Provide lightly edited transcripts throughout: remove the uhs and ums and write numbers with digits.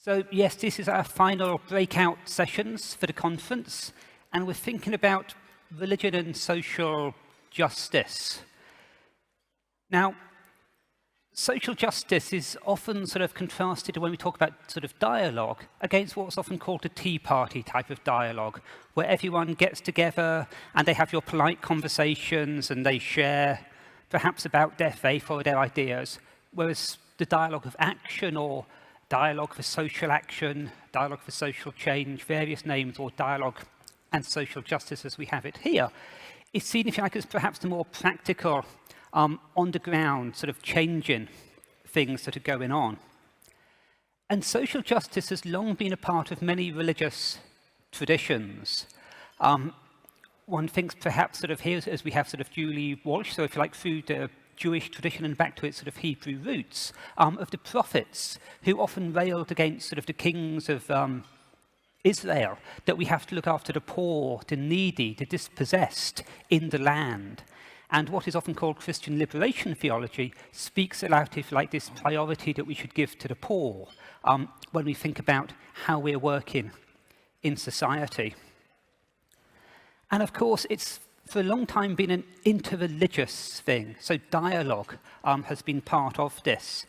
So yes, this is our final breakout sessions for the conference, and we're thinking about religion and social justice. Now, social justice is often sort of contrasted when we talk about sort of dialogue against what's often called a tea party type of dialogue, where everyone gets together and they have your polite conversations and they share perhaps about their faith or their ideas, whereas the dialogue of action or dialogue for social action, dialogue for social change, various names, or dialogue and social justice as we have it here, is seen, if you like, as perhaps the more practical, on the ground, sort of changing things that are going on. And social justice has long been a part of many religious traditions. One thinks perhaps sort of here as we have sort of Julie Walsh, so if you like, through the Jewish tradition and back to its sort of Hebrew roots, of the prophets who often railed against sort of the kings of Israel, that we have to look after the poor, the needy, the dispossessed in the land. And what is often called Christian liberation theology speaks about, if you like, this priority that we should give to the poor when we think about how we're working in society. And of course, it's for a long time been an interreligious thing. So dialogue has been part of this.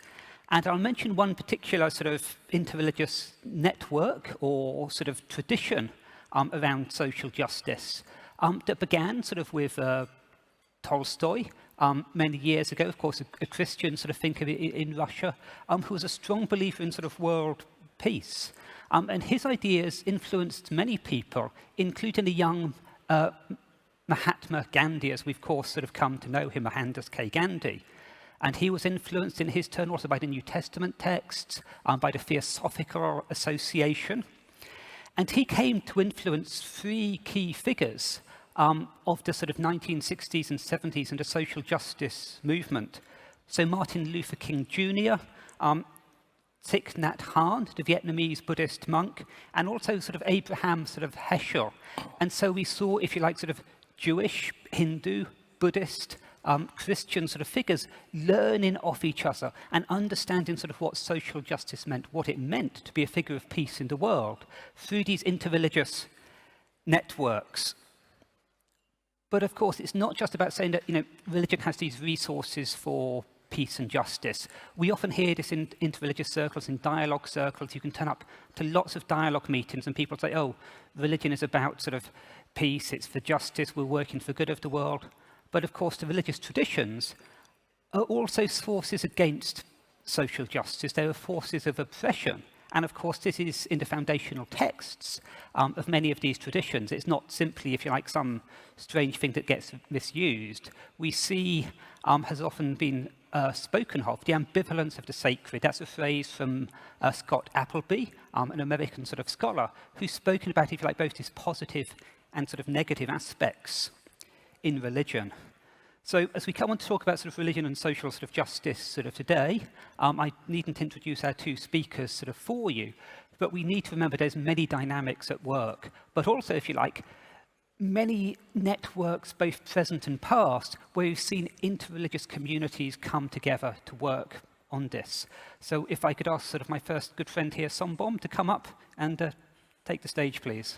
And I'll mention one particular sort of interreligious network or sort of tradition around social justice that began sort of with Tolstoy many years ago, of course, a Christian sort of thinker in Russia, who was a strong believer in sort of world peace. And his ideas influenced many people, including the young Mahatma Gandhi, as we've of course sort of come to know him, Mohandas K. Gandhi. And he was influenced in his turn also by the New Testament texts, by the Theosophical Association. And he came to influence three key figures of the sort of 1960s and 70s and the social justice movement. So Martin Luther King Jr., Thich Nhat Hanh, the Vietnamese Buddhist monk, and also sort of Abraham sort of Heschel. And so we saw, if you like, sort of Jewish, Hindu, Buddhist, Christian sort of figures learning off each other and understanding sort of what social justice meant, what it meant to be a figure of peace in the world through these interreligious networks. But of course, it's not just about saying that, you know, religion has these resources for peace and justice. We often hear this in interreligious circles, in dialogue circles. You can turn up to lots of dialogue meetings and people say, oh, religion is about sort of peace, it's for justice, we're working for good of the world. But of course, the religious traditions are also forces against social justice. They are forces of oppression. And of course, this is in the foundational texts of many of these traditions. It's not simply, if you like, some strange thing that gets misused. We see has often been spoken of, the ambivalence of the sacred. That's a phrase from Scott Appleby, an American sort of scholar, who's spoken about, if you like, both these positive and sort of negative aspects in religion. So as we come on to talk about sort of religion and social sort of justice sort of today, I needn't introduce our two speakers sort of for you, but we need to remember there's many dynamics at work, but also, if you like, many networks, both present and past, where we've seen interreligious communities come together to work on this. So if I could ask sort of my first good friend here, Somboon, to come up and take the stage, please.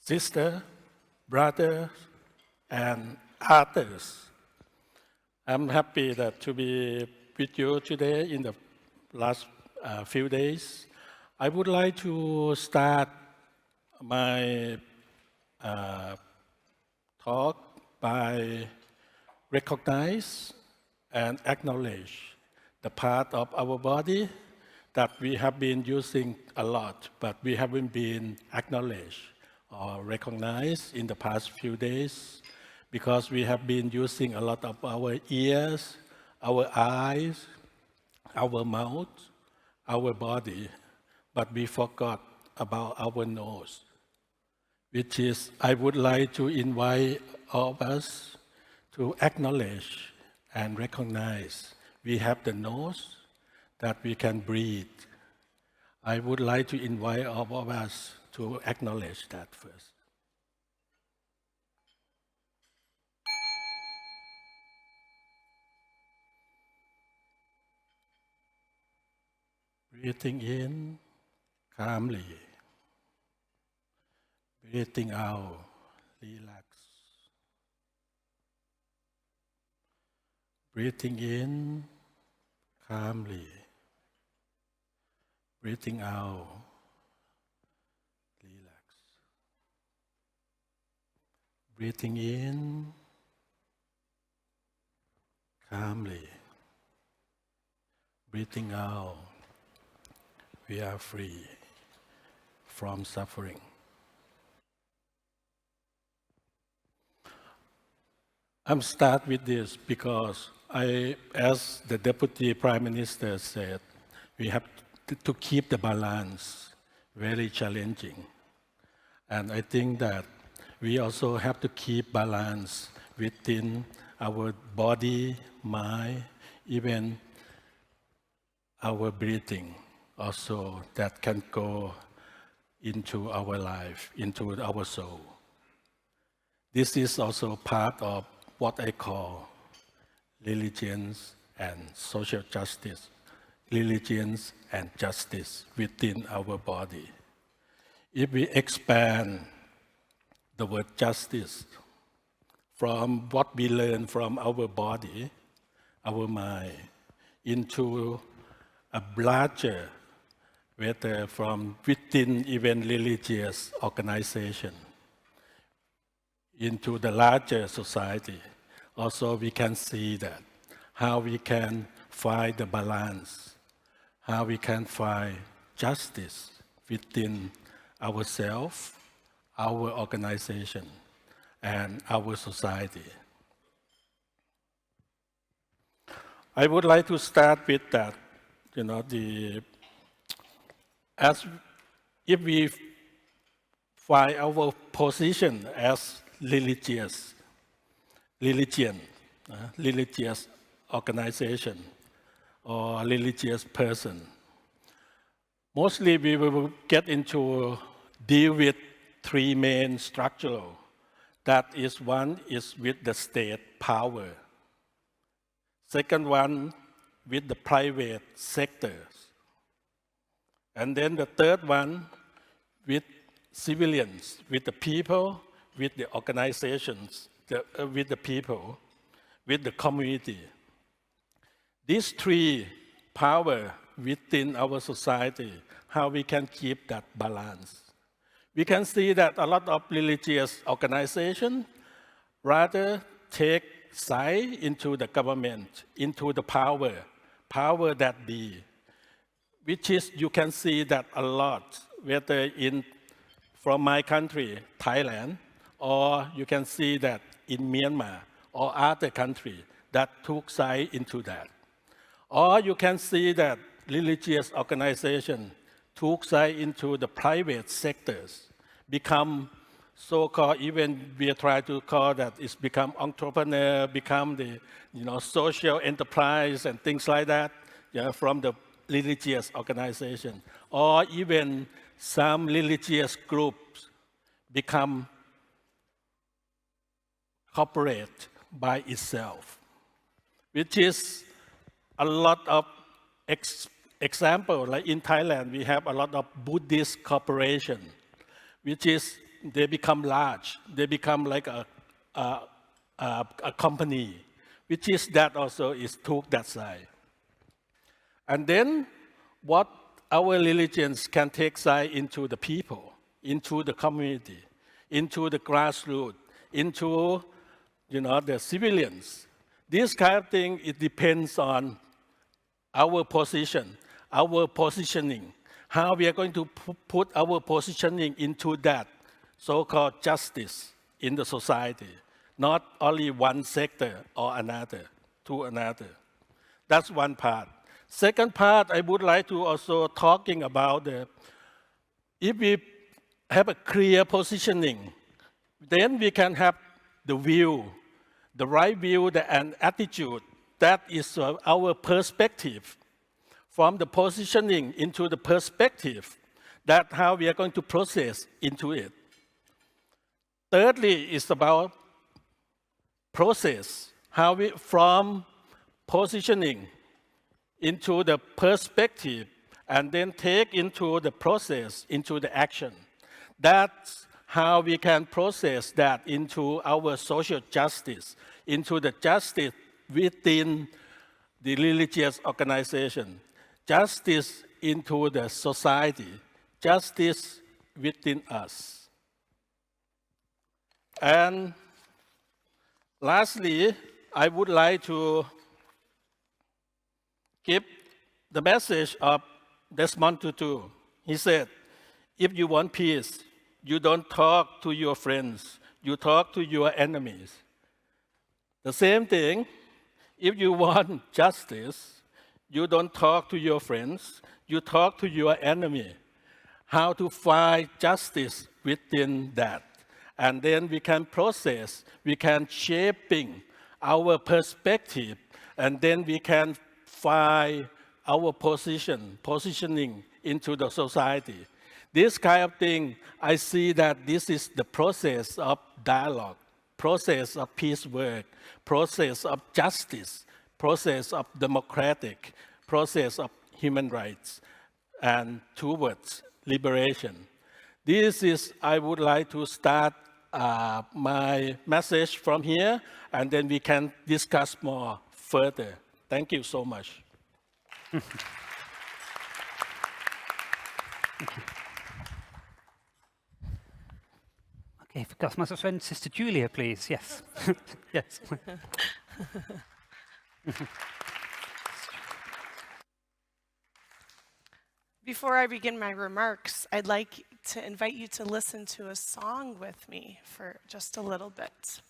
Sister, brothers, and others. I'm happy to be with you today in the last few days. I would like to start my talk by recognize and acknowledge the part of our body that we have been using a lot, but we haven't been acknowledged or recognized in the past few days, because we have been using a lot of our ears, our eyes, our mouth, our body, but we forgot about our nose, which is, I would like to invite all of us to acknowledge and recognize we have the nose that we can breathe. I would like to invite all of us to acknowledge that first. Breathing in calmly. Breathing out, relax. Breathing in calmly. Breathing out, relax. Breathing in calmly. Breathing out, we are free from suffering. I'm start with this because as the Deputy Prime Minister said, we have to keep the balance very challenging. And I think that we also have to keep balance within our body, mind, even our breathing also that can go into our life, into our soul. This is also part of what I call religions and social justice, religions and justice within our body. If we expand the word justice from what we learn from our body, our mind, into a larger, whether from within even religious organization, into the larger society, also we can see that how we can find the balance, how we can find justice within ourselves, our organization, and our society. I would like to start with that, as if we find our position as religious organization or religious person. Mostly we will get into deal with three main structural. That is, one is with the state power. Second one with the private sectors. And then the third one with civilians, with the people, with the organizations, with the people, with the community. These three power within our society, how we can keep that balance. We can see that a lot of religious organizations rather take side into the government, into the power that be, which is, you can see that a lot, whether from my country, Thailand, or you can see that in Myanmar or other countries that took side into that. Or you can see that religious organizations took side into the private sectors, become so-called, even we try to call that, it's become entrepreneur, become the social enterprise and things like that from the religious organization. Or even some religious groups become corporate by itself, which is a lot of example. Like in Thailand, we have a lot of Buddhist corporation, which is they become large. They become like a company, which is that also is took that side. And then what our religions can take side into the people, into the community, into the grassroots, into the civilians. This kind of thing, it depends on our position, our positioning, how we are going to put our positioning into that so-called justice in the society, not only one sector or another to another. That's one part. Second part, I would like to also talking about if we have a clear positioning, then we can have the view, the right view and attitude. That is our perspective from the positioning into the perspective. That's how we are going to process into it. Thirdly, it's about process, how we, from positioning into the perspective, and then take into the process, into the action. That's how we can process that into our social justice, into the justice within the religious organization, justice into the society, justice within us. And lastly, I would like to give the message of Desmond Tutu. He said, if you want peace, you don't talk to your friends, you talk to your enemies. The same thing, if you want justice, you don't talk to your friends, you talk to your enemy. How to find justice within that. And then we can process, we can shaping our perspective, and then we can find our positioning into the society. This kind of thing, I see that this is the process of dialogue, process of peace work, process of justice, process of democratic, process of human rights, and towards liberation. This is, I would like to start my message from here, and then we can discuss more further. Thank you so much. Okay, for Ghostmaster's friend, Sister Julia, please. Yes. Yes. Before I begin my remarks, I'd like to invite you to listen to a song with me for just a little bit.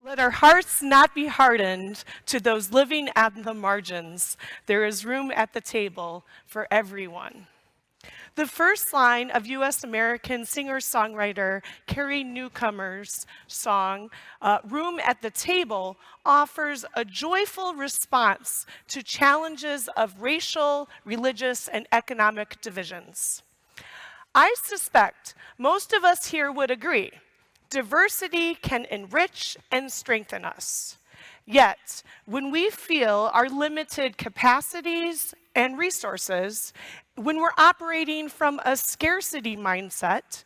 Let our hearts not be hardened to those living at the margins. There is room at the table for everyone. The first line of U.S. American singer-songwriter Carrie Newcomer's song, Room at the Table, offers a joyful response to challenges of racial, religious, and economic divisions. I suspect most of us here would agree. Diversity can enrich and strengthen us. Yet, when we feel our limited capacities and resources, when we're operating from a scarcity mindset,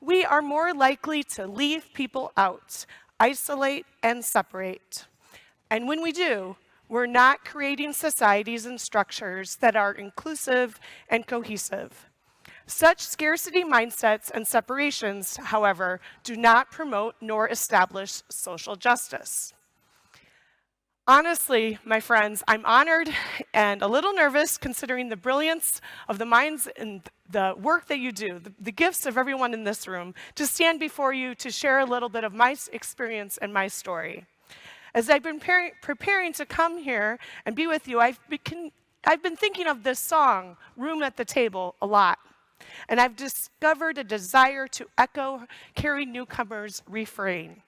we are more likely to leave people out, isolate, and separate. And when we do, we're not creating societies and structures that are inclusive and cohesive. Such scarcity mindsets and separations, however, do not promote nor establish social justice. Honestly, my friends, I'm honored and a little nervous considering the brilliance of the minds and the work that you do, the gifts of everyone in this room, to stand before you to share a little bit of my experience and my story. As I've been preparing to come here and be with you, I've I've been thinking of this song, Room at the Table, a lot. And I've discovered a desire to echo Carrie Newcomer's refrain.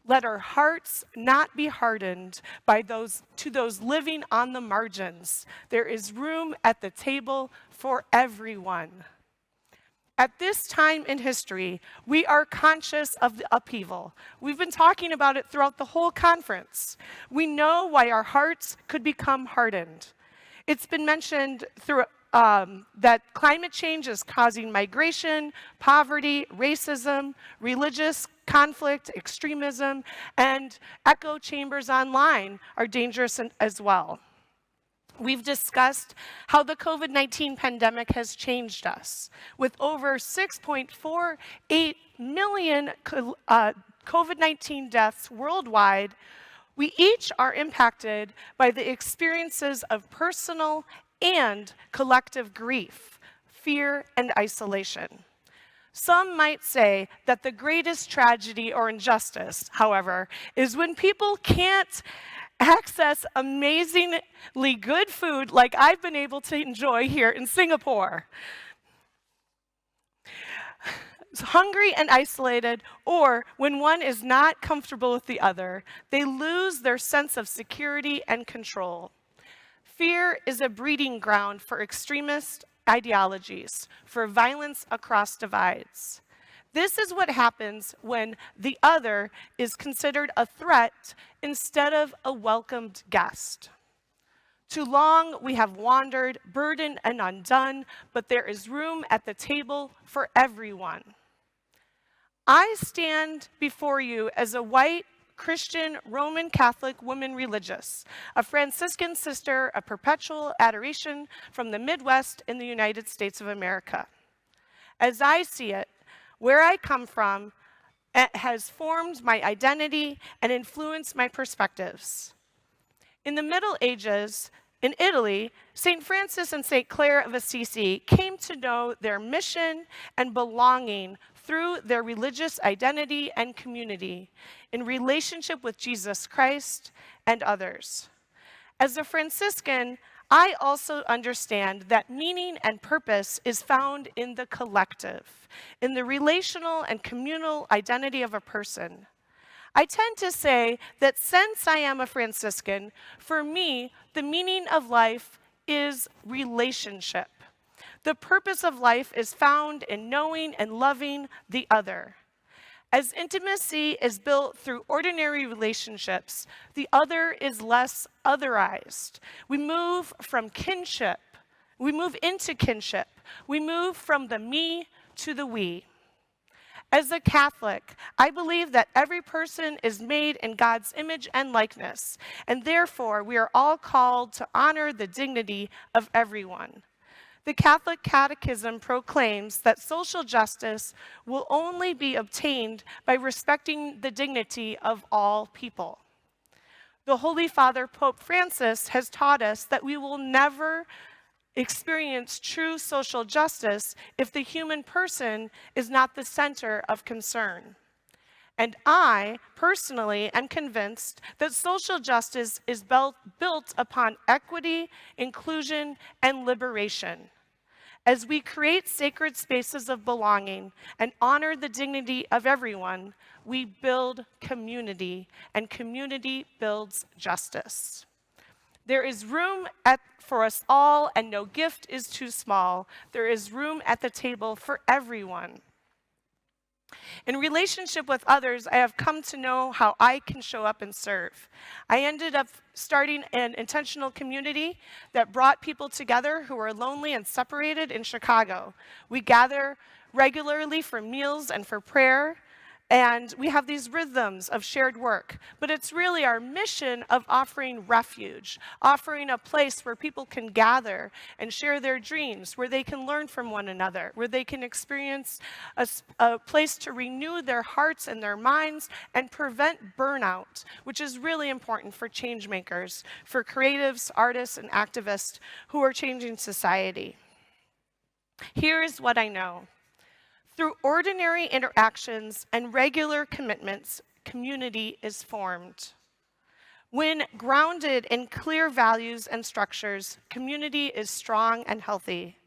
Let our hearts not be hardened to those living on the margins. There is room at the table for everyone. At this time in history, we are conscious of the upheaval. We've been talking about it throughout the whole conference. We know why our hearts could become hardened. It's been mentioned that climate change is causing migration, poverty, racism, religious conflict, extremism, and echo chambers online are dangerous as well. We've discussed how the COVID-19 pandemic has changed us. With over 6.48 million COVID-19 deaths worldwide, we each are impacted by the experiences of personal and collective grief, fear, and isolation. Some might say that the greatest tragedy or injustice, however, is when people can't access amazingly good food like I've been able to enjoy here in Singapore. Hungry and isolated, or when one is not comfortable with the other, they lose their sense of security and control. Fear is a breeding ground for extremist ideologies, for violence across divides. This is what happens when the other is considered a threat instead of a welcomed guest. Too long we have wandered, burdened and undone, but there is room at the table for everyone. I stand before you as a white, Christian, Roman Catholic woman religious, a Franciscan sister of Perpetual Adoration from the Midwest in the United States of America. As I see it, where I come from has formed my identity and influenced my perspectives. In the Middle Ages, in Italy, St. Francis and St. Clare of Assisi came to know their mission and belonging through their religious identity and community in relationship with Jesus Christ and others. As a Franciscan, I also understand that meaning and purpose is found in the collective, in the relational and communal identity of a person. I tend to say that since I am a Franciscan, for me, the meaning of life is relationship. The purpose of life is found in knowing and loving the other. As intimacy is built through ordinary relationships, the other is less otherized. We move from kinship. We move into kinship. We move from the me to the we. As a Catholic, I believe that every person is made in God's image and likeness, and therefore we are all called to honor the dignity of everyone. The Catholic Catechism proclaims that social justice will only be obtained by respecting the dignity of all people. The Holy Father, Pope Francis, has taught us that we will never experience true social justice if the human person is not the center of concern. And I, personally, am convinced that social justice is built upon equity, inclusion, and liberation. As we create sacred spaces of belonging and honor the dignity of everyone, we build community, and community builds justice. There is room for us all, and no gift is too small. There is room at the table for everyone. In relationship with others, I have come to know how I can show up and serve. I ended up starting an intentional community that brought people together who were lonely and separated in Chicago. We gather regularly for meals and for prayer, and we have these rhythms of shared work. But it's really our mission of offering refuge, offering a place where people can gather and share their dreams, where they can learn from one another, where they can experience a place to renew their hearts and their minds and prevent burnout, which is really important for change makers, for creatives, artists, and activists who are changing society. Here is what I know. Through ordinary interactions and regular commitments, community is formed. When grounded in clear values and structures, community is strong and healthy.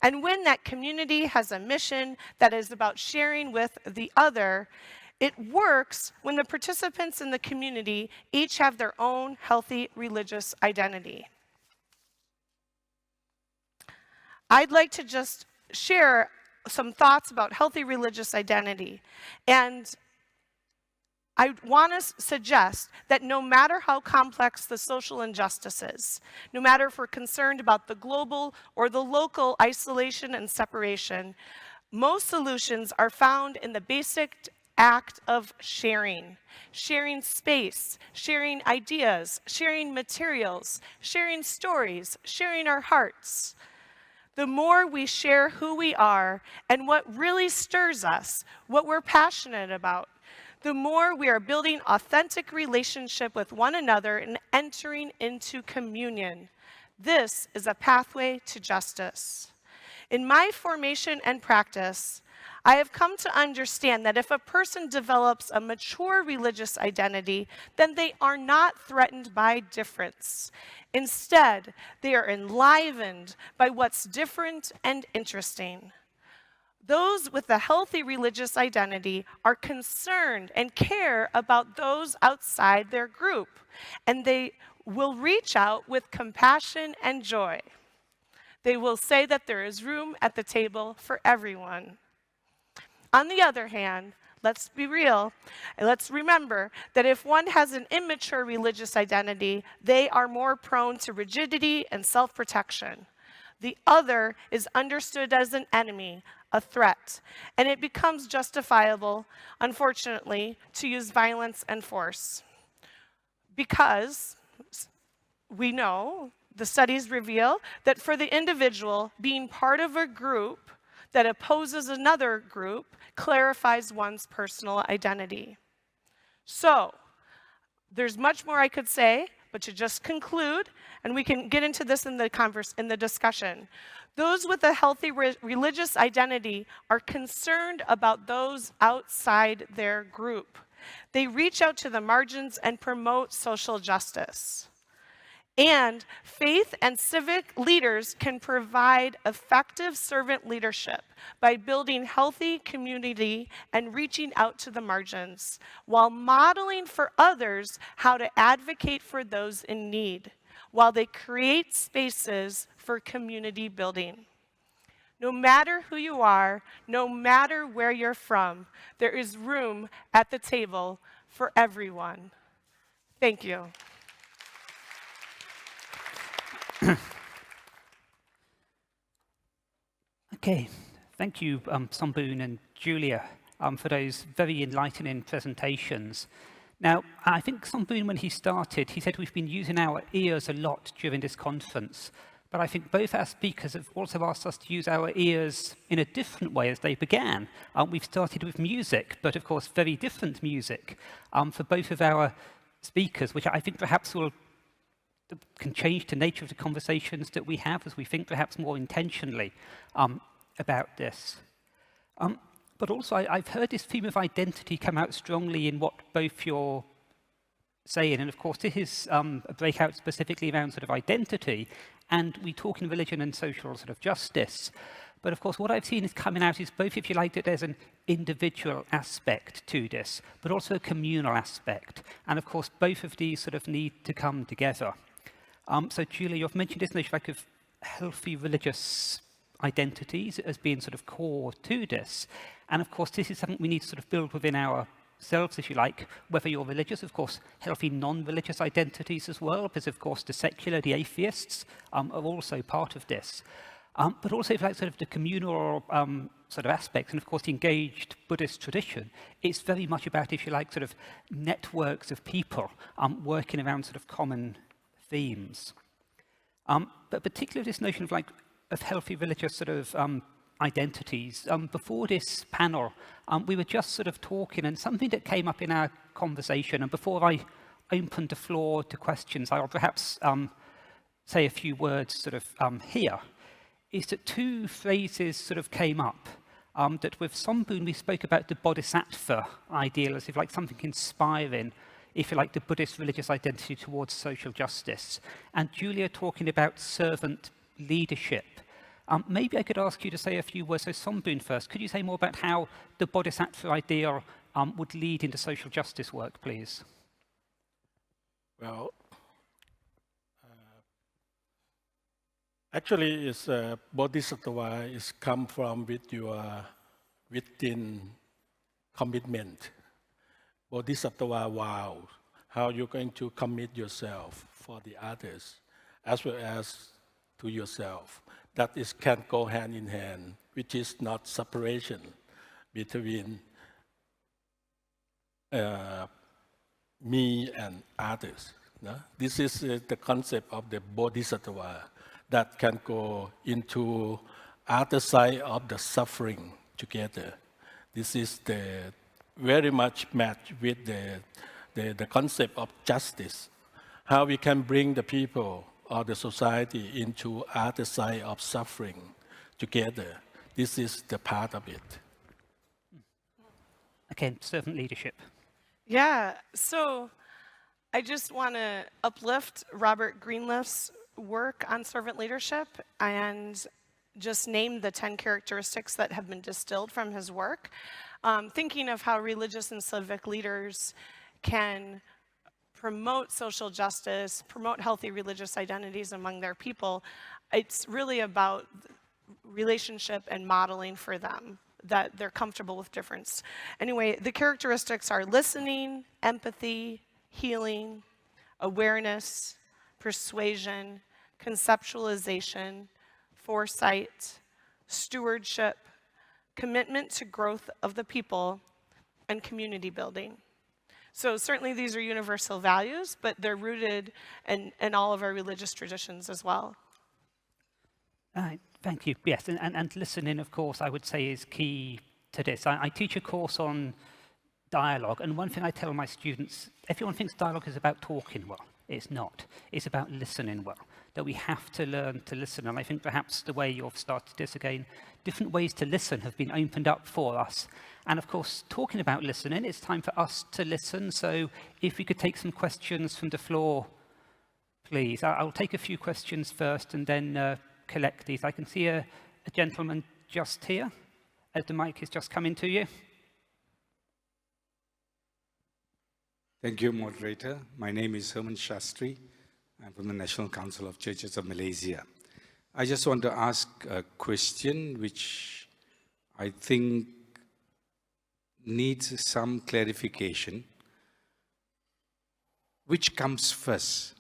And when that community has a mission that is about sharing with the other, it works when the participants in the community each have their own healthy religious identity. I'd like to just share some thoughts about healthy religious identity. And I want to suggest that no matter how complex the social injustices, no matter if we're concerned about the global or the local isolation and separation, most solutions are found in the basic act of sharing. Sharing space, sharing ideas, sharing materials, sharing stories, sharing our hearts. The more we share who we are and what really stirs us, what we're passionate about, the more we are building authentic relationship with one another and entering into communion. This is a pathway to justice. In my formation and practice, I have come to understand that if a person develops a mature religious identity, then they are not threatened by difference. Instead, they are enlivened by what's different and interesting. Those with a healthy religious identity are concerned and care about those outside their group, and they will reach out with compassion and joy. They will say that there is room at the table for everyone. On the other hand, let's be real, and let's remember that if one has an immature religious identity, they are more prone to rigidity and self-protection. The other is understood as an enemy, a threat, and it becomes justifiable, unfortunately, to use violence and force. Because we know, the studies reveal, that for the individual, being part of a group that opposes another group clarifies one's personal identity. So, there's much more I could say, but to just conclude, and we can get into this in the discussion. Those with a healthy religious identity are concerned about those outside their group. They reach out to the margins and promote social justice. And faith and civic leaders can provide effective servant leadership by building healthy community and reaching out to the margins, while modeling for others how to advocate for those in need, while they create spaces for community building. No matter who you are, no matter where you're from, there is room at the table for everyone. Thank you. Okay, thank you, Somboon and Julia, for those very enlightening presentations. Now, I think Somboon, when he started, he said we've been using our ears a lot during this conference, but I think both our speakers have also asked us to use our ears in a different way as they began. We've started with music, but of course very different music for both of our speakers, which I think perhaps can change the nature of the conversations that we have as we think perhaps more intentionally about this. But also, I've heard this theme of identity come out strongly in what both you're saying, and of course this is a breakout specifically around sort of identity, and we talk in religion and social sort of justice. But of course what I've seen is coming out is both, if you like, that there's an individual aspect to this, but also a communal aspect. And of course both of these sort of need to come together. So Julia, you've mentioned this notion like of healthy religious identities as being sort of core to this. And of course this is something we need to sort of build within ourselves, if you like, whether you're religious, of course, healthy non-religious identities as well, because of course the secular, the atheists are also part of this. But also, if you like, sort of the communal sort of aspects, and of course the engaged Buddhist tradition, it's very much about, if you like, sort of networks of people working around sort of common themes. But particularly this notion of like of healthy religious sort of identities. Before this panel, we were just sort of talking, and something that came up in our conversation, and before I opened the floor to questions, I'll perhaps say a few words sort of here, is that two phrases sort of came up. That with Somboon we spoke about the bodhisattva ideal as if like something inspiring if you like, the Buddhist religious identity towards social justice. And Julia talking about servant leadership. Maybe I could ask you to say a few words. So Somboon first, could you say more about how the Bodhisattva idea would lead into social justice work, please? Well, actually, it's Bodhisattva is come from with your within commitment. Bodhisattva vow, how you're going to commit yourself for the others, as well as to yourself. That is can go hand in hand, which is not separation between me and others. No? This is the concept of the Bodhisattva that can go into other side of the suffering together. This is the very much match with the concept of justice. How we can bring the people or the society into other side of suffering together. This is the part of it. Okay, servant leadership. Yeah, so I just want to uplift Robert Greenleaf's work on servant leadership and just name the 10 characteristics that have been distilled from his work. Thinking of how religious and civic leaders can promote social justice, promote healthy religious identities among their people, it's really about relationship and modeling for them, that they're comfortable with difference. Anyway, the characteristics are listening, empathy, healing, awareness, persuasion, conceptualization, foresight, stewardship, commitment to growth of the people, and community building. So certainly these are universal values, but they're rooted in all of our religious traditions as well. Thank you. Yes, and listening, of course, I would say is key to this. I teach a course on dialogue, and one thing I tell my students, everyone thinks dialogue is about talking well. It's not. It's about listening well, that we have to learn to listen. And I think perhaps the way you've started this again, different ways to listen have been opened up for us. And of course, talking about listening, it's time for us to listen. So if we could take some questions from the floor, please. I'll take a few questions first and then collect these. I can see a gentleman just here, as the mic is just coming to you. Thank you, Moderator. My name is Herman Shastri. I'm from the National Council of Churches of Malaysia. I just want to ask a question which I think needs some clarification. Which comes first,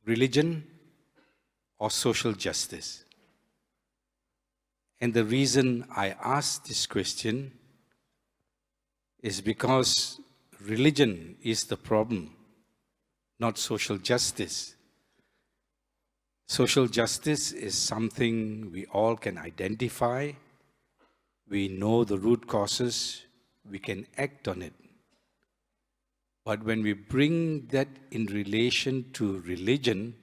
religion or social justice? And the reason I ask this question is because religion is the problem, not social justice. Social justice is something we all can identify. We know the root causes. We can act on it. But when we bring that in relation to religion,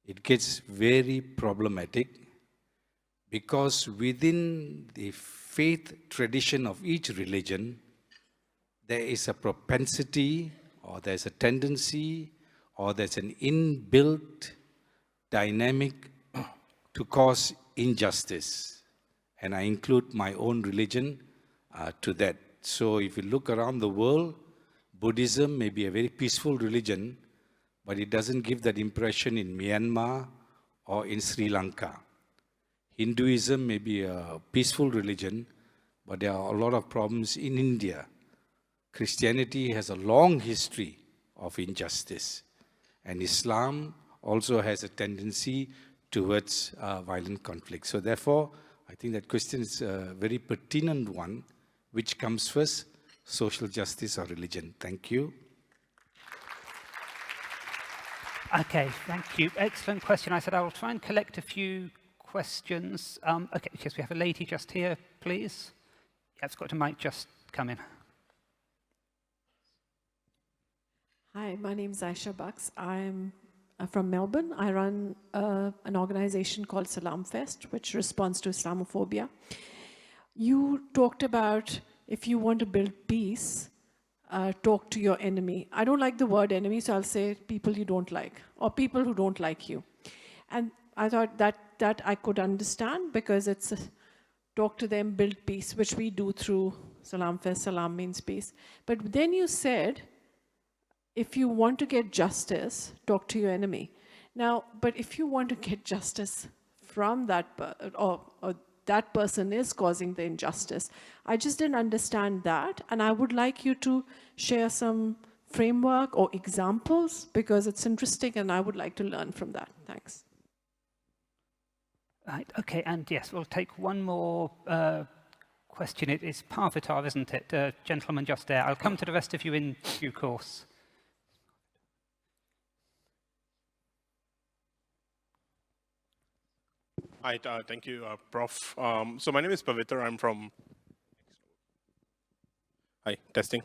it gets very problematic because within the faith tradition of each religion, there is a propensity or there's a tendency or there's an inbuilt dynamic to cause injustice. And I include my own religion to that. So if you look around the world, Buddhism may be a very peaceful religion, but it doesn't give that impression in Myanmar or in Sri Lanka. Hinduism may be a peaceful religion, but there are a lot of problems in India. Christianity has a long history of injustice, and Islam also has a tendency towards violent conflict. So therefore, I think that question is a very pertinent one. Which comes first, social justice or religion? Thank you. Okay, thank you. Excellent question. I said I will try and collect a few questions. Okay, yes, we have a lady just here, please. Yeah, it's got a mic just come in. Hi, my name is Aisha Bucks. I'm from Melbourne. I run an organization called Salam Fest, which responds to Islamophobia. You talked about if you want to build peace, talk to your enemy. I don't like the word enemy, so I'll say people you don't like, or people who don't like you. And I thought that I could understand, because it's talk to them, build peace, which we do through Salam Fest. Salam means peace. But then you said, if you want to get justice, talk to your enemy. Now, but if you want to get justice from that, or that person is causing the injustice, I just didn't understand that. And I would like you to share some framework or examples, because it's interesting and I would like to learn from that. Thanks. Right, okay, and yes, we'll take one more question. It is Parvitar, isn't it? Gentleman just there. I'll come to the rest of you in due course. Hi, thank you, Prof. So my name is Pavitra. I'm from... Hi, testing.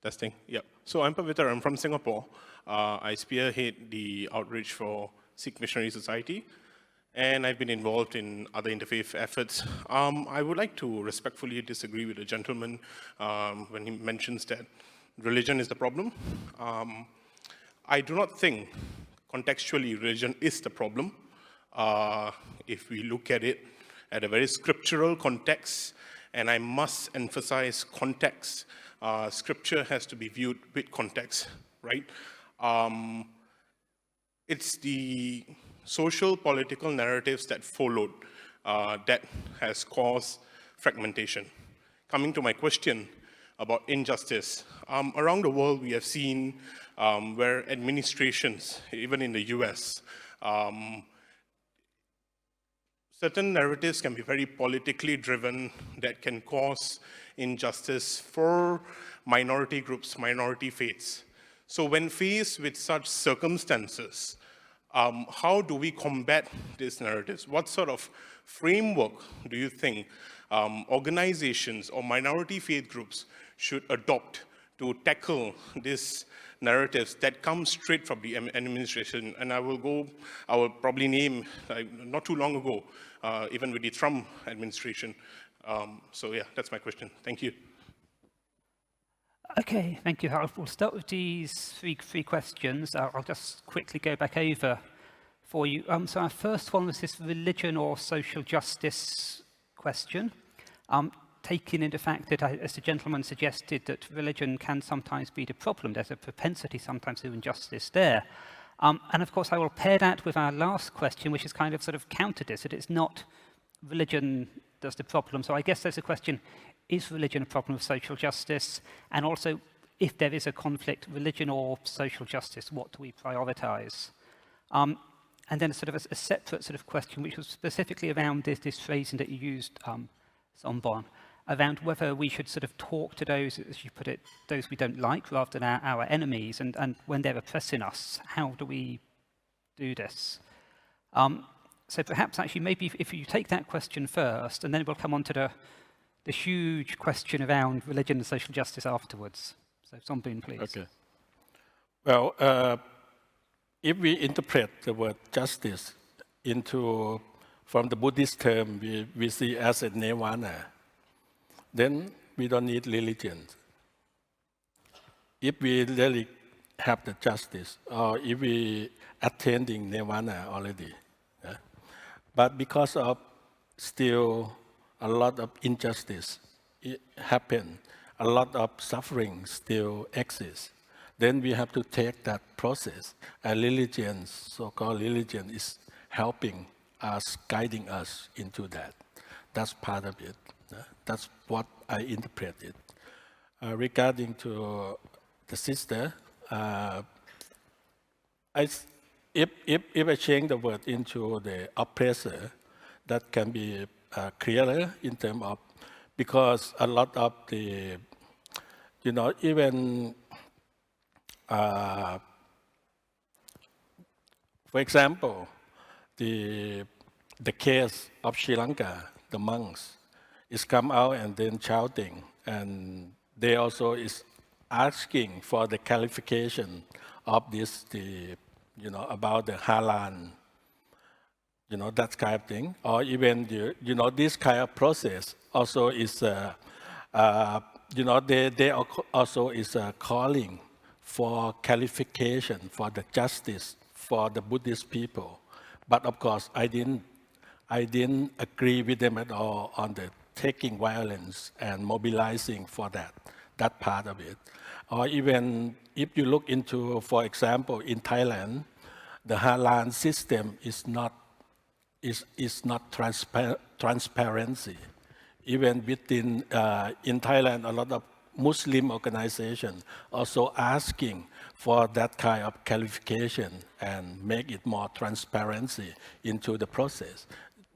Testing, yeah. So I'm Pavitra. I'm from Singapore. I spearhead the outreach for Sikh Missionary Society, and I've been involved in other interfaith efforts. I would like to respectfully disagree with the gentleman when he mentions that religion is the problem. I do not think contextually religion is the problem. If we look at it at a very scriptural context, and I must emphasize context, scripture has to be viewed with context, right? It's the social political narratives that followed that has caused fragmentation. Coming to my question about injustice, around the world we have seen where administrations, even in the US, certain narratives can be very politically driven that can cause injustice for minority groups, minority faiths. So when faced with such circumstances, how do we combat these narratives? What sort of framework do you think organizations or minority faith groups should adopt to tackle these narratives that come straight from the administration? And I will probably name, not too long ago, even with the Trump administration. So yeah, that's my question. Thank you. Okay, thank you, Harold. We'll start with these three questions. I'll just quickly go back over for you. So our first one was this religion or social justice question. Taking into fact that, as the gentleman suggested, that religion can sometimes be the problem. There's a propensity sometimes to injustice there. And of course, I will pair that with our last question, which is kind of sort of counter this, that it's not religion that's the problem. So I guess there's a question, is religion a problem of social justice? And also, if there is a conflict, religion or social justice, what do we prioritize? And then sort of a separate sort of question, which was specifically around this phrasing that you used, Somboon, around whether we should sort of talk to those, as you put it, those we don't like, rather than our enemies, and when they're oppressing us, how do we do this? So perhaps actually maybe if you take that question first, and then we'll come on to the huge question around religion and social justice afterwards. So Somboon, please. Okay. Well, if we interpret the word justice into, from the Buddhist term, we see as a nirvana, then we don't need religion. If we really have the justice, or if we attaining nirvana already. But because of still a lot of injustice happen, a lot of suffering still exists, then we have to take that process. And religion, so-called religion, is helping us, guiding us into that. That's part of it. That's what I interpreted. Regarding to the sister, if I change the word into the oppressor, that can be clearer in terms of, because a lot of the, even, for example, the case of Sri Lanka, the monks, is come out and then shouting, and they also is asking for the clarification of this, about the halal, that kind of thing, or even this kind of process also is They also is calling for clarification, for the justice for the Buddhist people. But of course, I didn't agree with them at all on the taking violence and mobilizing for that part of it. Or even if you look into, for example, in Thailand, the halal system is not transparency. Even within in Thailand, a lot of Muslim organizations also asking for that kind of clarification and make it more transparency into the process.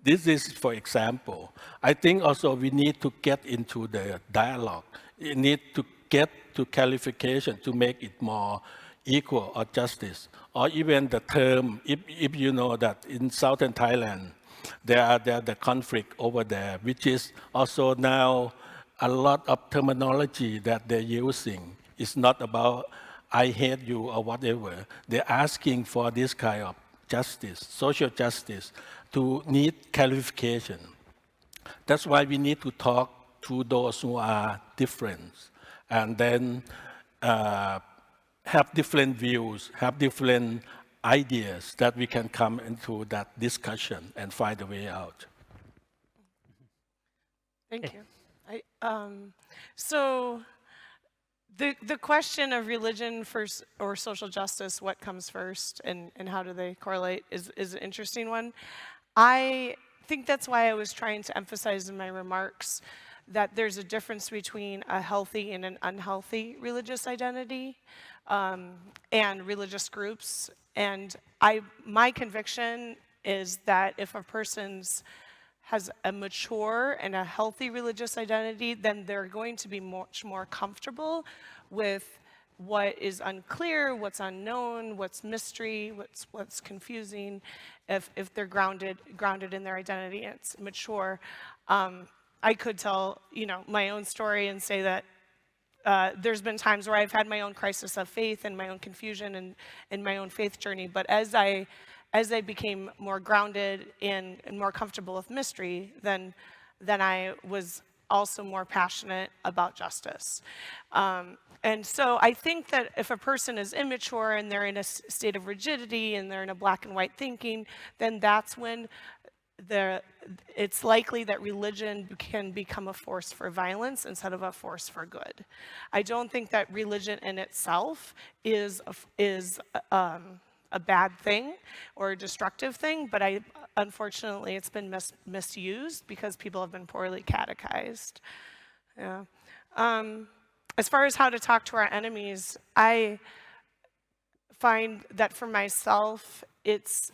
This is, for example. I think also we need to get into the dialogue. We need to get to clarification to make it more equal or justice. Or even the term, if you know that in southern Thailand, there are the conflict over there, which is also now a lot of terminology that they're using. It's not about I hate you or whatever. They're asking for this kind of justice, social justice, to need clarification. That's why we need to talk to those who are different, and then have different views, have different ideas that we can come into that discussion and find a way out. Thank you. So the question of religion first or social justice, what comes first and how do they correlate is an interesting one. I think that's why I was trying to emphasize in my remarks that there's a difference between a healthy and an unhealthy religious identity and religious groups. And my conviction is that if a person's has a mature and a healthy religious identity, then they're going to be much more comfortable with what is unclear, what's unknown, what's mystery, what's confusing, if they're grounded in their identity and it's mature. I could tell, my own story and say that there's been times where I've had my own crisis of faith and my own confusion and my own faith journey. But as I became more grounded and more comfortable with mystery, then I was also more passionate about justice. And so I think that if a person is immature and they're in a state of rigidity and they're in a black and white thinking, then that's when it's likely that religion can become a force for violence instead of a force for good. I don't think that religion in itself is a bad thing or a destructive thing, but unfortunately it's been misused because people have been poorly catechized. Yeah. As far as how to talk to our enemies, I find that for myself, it's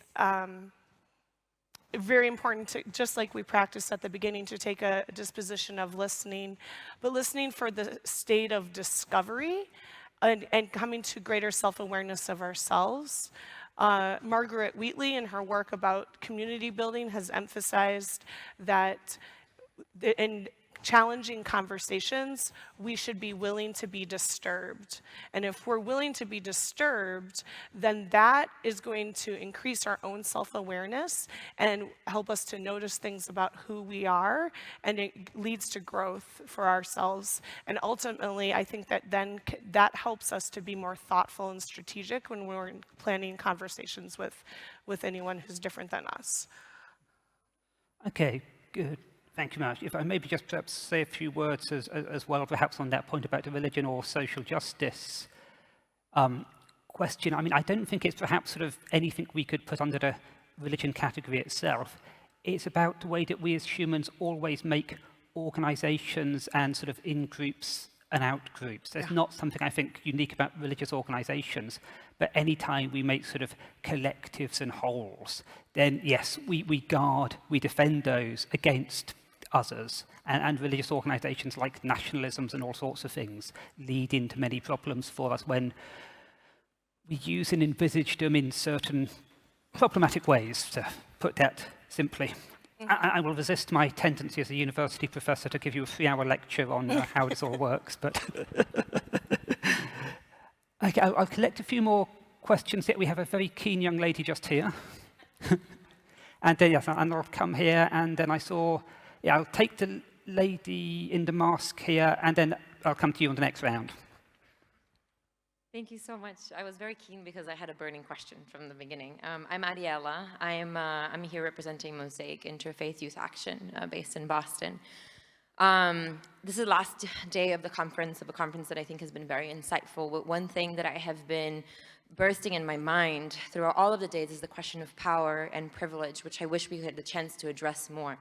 very important to, just like we practiced at the beginning, to take a disposition of listening, but listening for the state of discovery and coming to greater self-awareness of ourselves. Margaret Wheatley, in her work about community building, has emphasized that in challenging conversations, we should be willing to be disturbed. And if we're willing to be disturbed, then that is going to increase our own self-awareness and help us to notice things about who we are, and it leads to growth for ourselves. And ultimately, I think that then that helps us to be more thoughtful and strategic when we're planning conversations with anyone who's different than us. Okay, good. Thank you, Marsh. If I maybe just perhaps say a few words as well, perhaps on that point about the religion or social justice question. I mean, I don't think it's perhaps sort of anything we could put under the religion category itself. It's about the way that we as humans always make organizations and sort of in-groups and out-groups. There's not something I think unique about religious organizations, but any time we make sort of collectives and wholes, then yes, we guard, we defend those against others, and religious organizations like nationalisms and all sorts of things lead into many problems for us when we use and envisage them in certain problematic ways, to put that simply. I will resist my tendency as a university professor to give you a 3-hour lecture on how this all works, but okay, I'll collect a few more questions here. We have a very keen young lady just here. And then, yes, and I'll come here, and then I saw, I'll take the lady in the mask here, and then I'll come to you on the next round. Thank you so much. I was very keen because I had a burning question from the beginning. I'm Adiela. I'm here representing Mosaic Interfaith Youth Action based in Boston. This is the last day of a conference that I think has been very insightful. But one thing that I have been bursting in my mind throughout all of the days is the question of power and privilege, which I wish we had the chance to address more.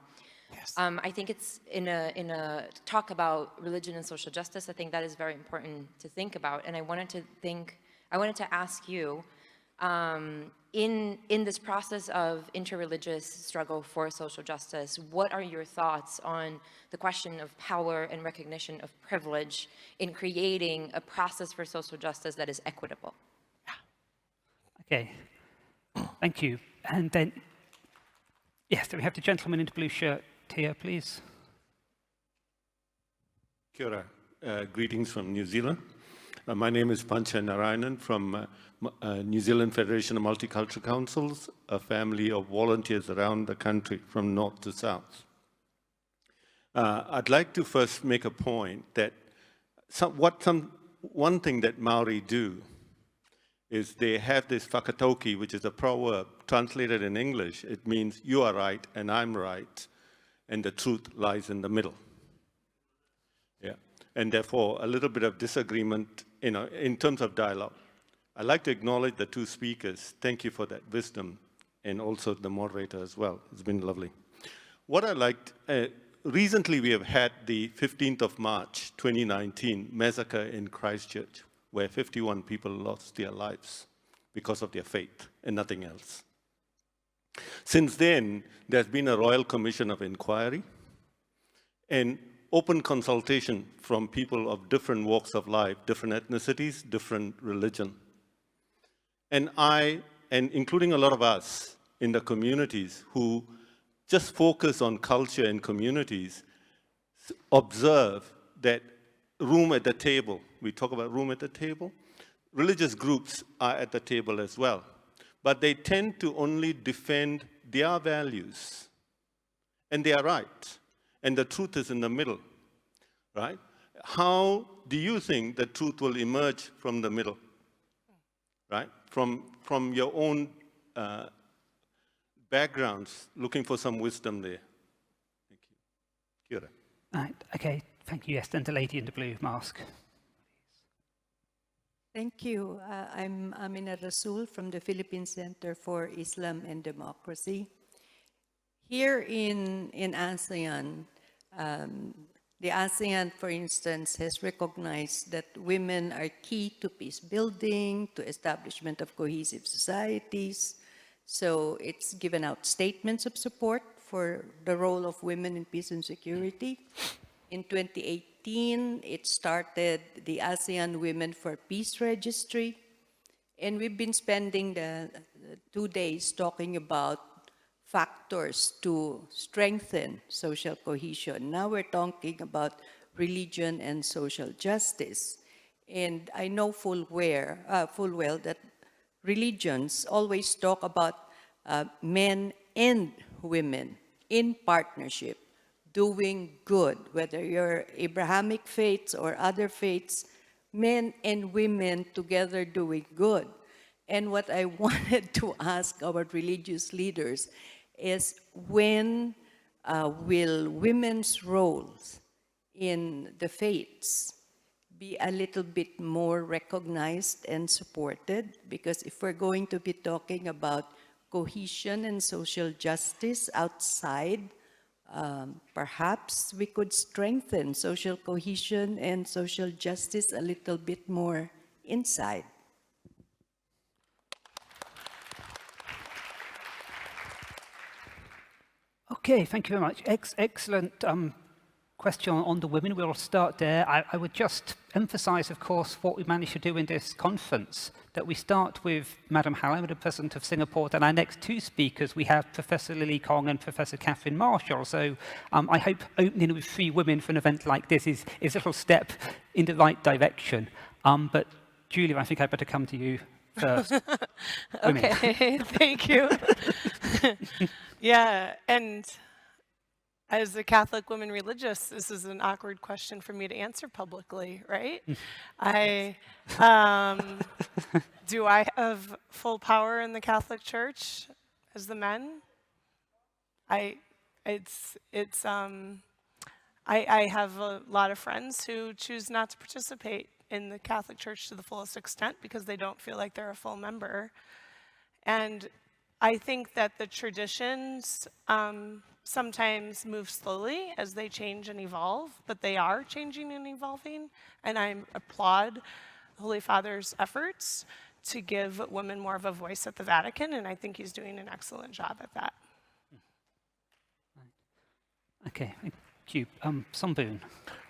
Yes. I think it's in a talk about religion and social justice. I think that is very important to think about, and I wanted to ask you, in this process of interreligious struggle for social justice, what are your thoughts on the question of power and recognition of privilege in creating a process for social justice that is equitable? Okay, thank you. And then, yes, do we have the gentleman in the blue shirt here, please? Kia ora. Greetings from New Zealand. My name is Pancha Narayanan from New Zealand Federation of Multicultural Councils, a family of volunteers around the country from north to south. I'd like to first make a point that one thing that Maori do is they have this whakatauki, which is a proverb translated in English. It means you are right and I'm right, and the truth lies in the middle. Yeah, and therefore a little bit of disagreement, in terms of dialogue. I'd like to acknowledge the two speakers. Thank you for that wisdom, and also the moderator as well. It's been lovely. What I liked, recently we have had the 15th of March, 2019 massacre in Christchurch, where 51 people lost their lives because of their faith and nothing else. Since then, there's been a Royal Commission of Inquiry and open consultation from people of different walks of life, different ethnicities, different religion. And including a lot of us in the communities who just focus on culture and communities, observe that room at the table. We talk about room at the table. Religious groups are at the table as well. But they tend to only defend their values. And they are right. And the truth is in the middle, right? How do you think the truth will emerge from the middle, right? From your own backgrounds, looking for some wisdom there. Thank you. Kia ora. Right, okay, thank you. Yes, then the lady in the blue mask. Thank you. I'm Amina Rasul from the Philippine Center for Islam and Democracy. Here in ASEAN, the ASEAN, for instance, has recognized that women are key to peace building, to establishment of cohesive societies. So it's given out statements of support for the role of women in peace and security. In 2018, it started the ASEAN Women for Peace Registry. And we've been spending the 2 days talking about factors to strengthen social cohesion. Now we're talking about religion and social justice. And I know full well that religions always talk about men and women in partnership, doing good, whether you're Abrahamic faiths or other faiths, men and women together doing good. And what I wanted to ask our religious leaders is when will women's roles in the faiths be a little bit more recognized and supported? Because if we're going to be talking about cohesion and social justice outside, perhaps we could strengthen social cohesion and social justice a little bit more inside. Okay, thank you very much. Excellent question on the women. We'll start there. I would just emphasize, of course, what we managed to do in this conference, that we start with Madam Hallam, the President of Singapore, and our next two speakers, we have Professor Lily Kong and Professor Catherine Marshall. So I hope opening with 3 women for an event like this is a little step in the right direction. But Julia, I think I'd better come to you first. Okay, thank you. Yeah, and As a Catholic woman religious, this is an awkward question for me to answer publicly, right? Do I have full power in the Catholic Church as the men? I have a lot of friends who choose not to participate in the Catholic Church to the fullest extent because they don't feel like they're a full member. And I think that the traditions sometimes move slowly as they change and evolve, but they are changing and evolving. And I applaud the Holy Father's efforts to give women more of a voice at the Vatican, and I think he's doing an excellent job at that. Okay, thank you. Somboon.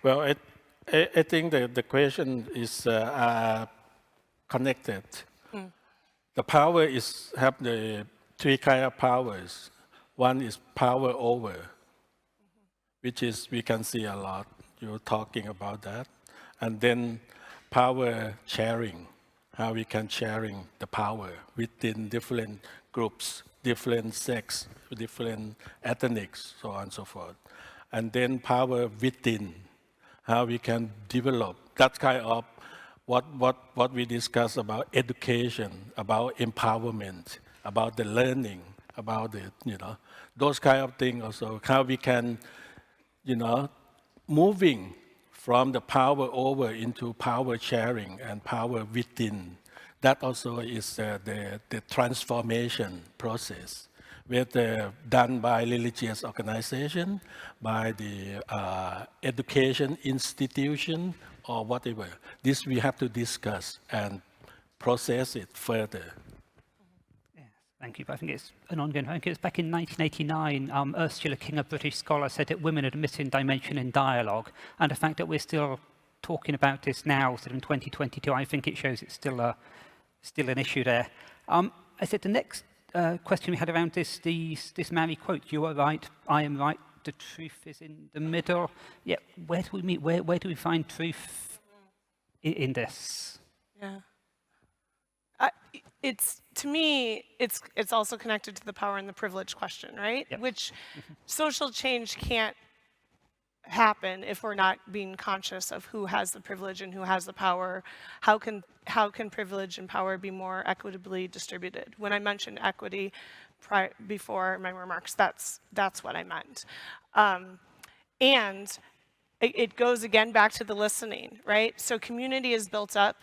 Well, I think the question is connected. The power have the three kind of powers. One is power over, which is we can see a lot. You're talking about that. And then power sharing, how we can sharing the power within different groups, different sects, different ethnics, so on and so forth. And then power within, how we can develop that kind of what we discuss about education, about empowerment, about the learning, about the, those kind of things also, how we can, moving from the power over into power sharing and power within. That also is the transformation process, whether done by religious organization, by the education institution, or whatever. This we have to discuss and process it further. Yes, thank you. But I think it's an ongoing. I think it was back in 1989, Ursula King, a British scholar, said that women are a missing dimension in dialogue. And the fact that we're still talking about this now, sort of in 2022, I think it shows it's still an issue there. I said the next question we had around this Mary quote, "You are right, I am right, the truth is in the middle." Yeah, where do we meet? Where do we find truth in this? Yeah. To me, it's also connected to the power and the privilege question, right? Yep. Which social change can't happen if we're not being conscious of who has the privilege and who has the power. How can privilege and power be more equitably distributed? When I mentioned equity before my remarks, that's what I meant. And it goes again back to the listening, right? So community is built up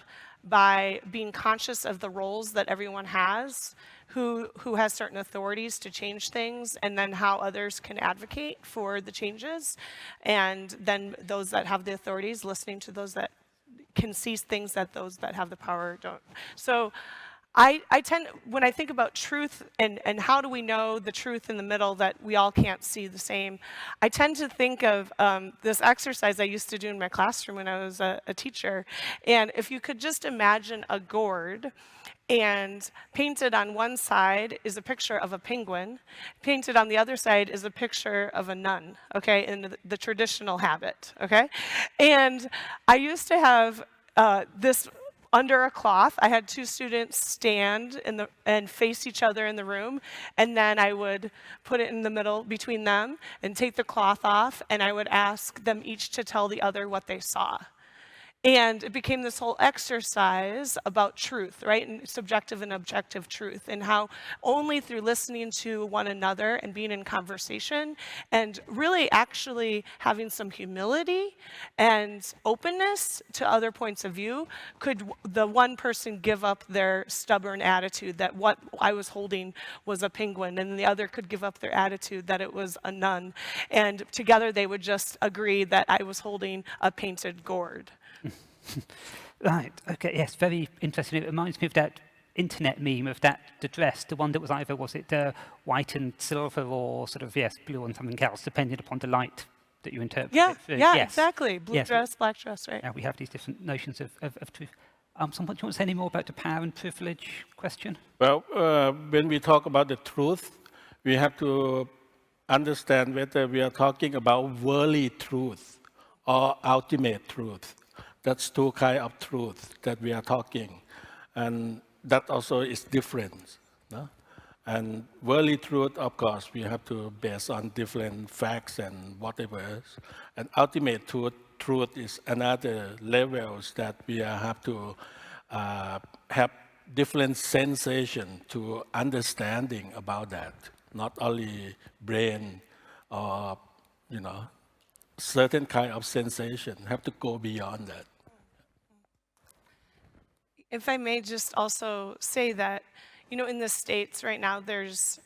by being conscious of the roles that everyone has, who has certain authorities to change things, and then how others can advocate for the changes, and then those that have the authorities listening to those that can see things that those that have the power don't. So I tend, when I think about truth and how do we know the truth in the middle that we all can't see the same, I tend to think of this exercise I used to do in my classroom when I was a teacher. And if you could just imagine a gourd, and painted on one side is a picture of a penguin, painted on the other side is a picture of a nun, okay, in the traditional habit, okay? And I used to have this under a cloth. I had two students stand and face each other in the room, and then I would put it in the middle between them and take the cloth off, and I would ask them each to tell the other what they saw. And it became this whole exercise about truth, right? And subjective and objective truth, and how only through listening to one another and being in conversation and really actually having some humility and openness to other points of view could the one person give up their stubborn attitude that what I was holding was a penguin, and the other could give up their attitude that it was a nun. And together they would just agree that I was holding a painted gourd. Right, okay, yes, very interesting. It reminds me of that internet meme of the dress, the one that was either, was it white and silver or sort of, yes, blue and something else, depending upon the light that you interpret Yeah, it through. yeah, Yes. exactly. Blue Yes. dress, black dress, right? Yeah, we have these different notions of truth. Someone, do you want to say any more about the power and privilege question? Well, when we talk about the truth, we have to understand whether we are talking about worldly truth or ultimate truth. That's two kinds of truth that we are talking. And that also is different. No? And worldly truth, of course, we have to base on different facts and whatever. And ultimate truth is another levels that we have to have different sensation to understanding about that. Not only brain or, certain kind of sensation. Have to go beyond that. If I may just also say that, in the States right now, there's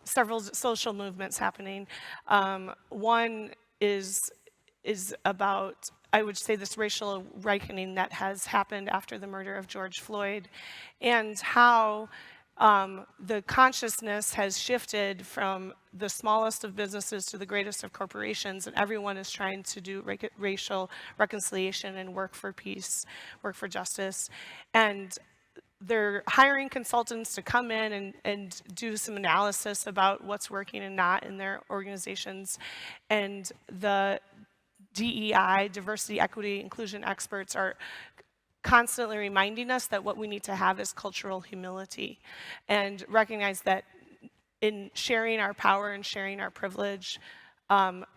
several social movements happening. One is about, I would say, this racial reckoning that has happened after the murder of George Floyd, and how the consciousness has shifted from the smallest of businesses to the greatest of corporations, and everyone is trying to do racial reconciliation and work for peace, work for justice. And they're hiring consultants to come in and do some analysis about what's working and not in their organizations. And the DEI, diversity, equity, inclusion experts are constantly reminding us that what we need to have is cultural humility, and recognize that in sharing our power and sharing our privilege,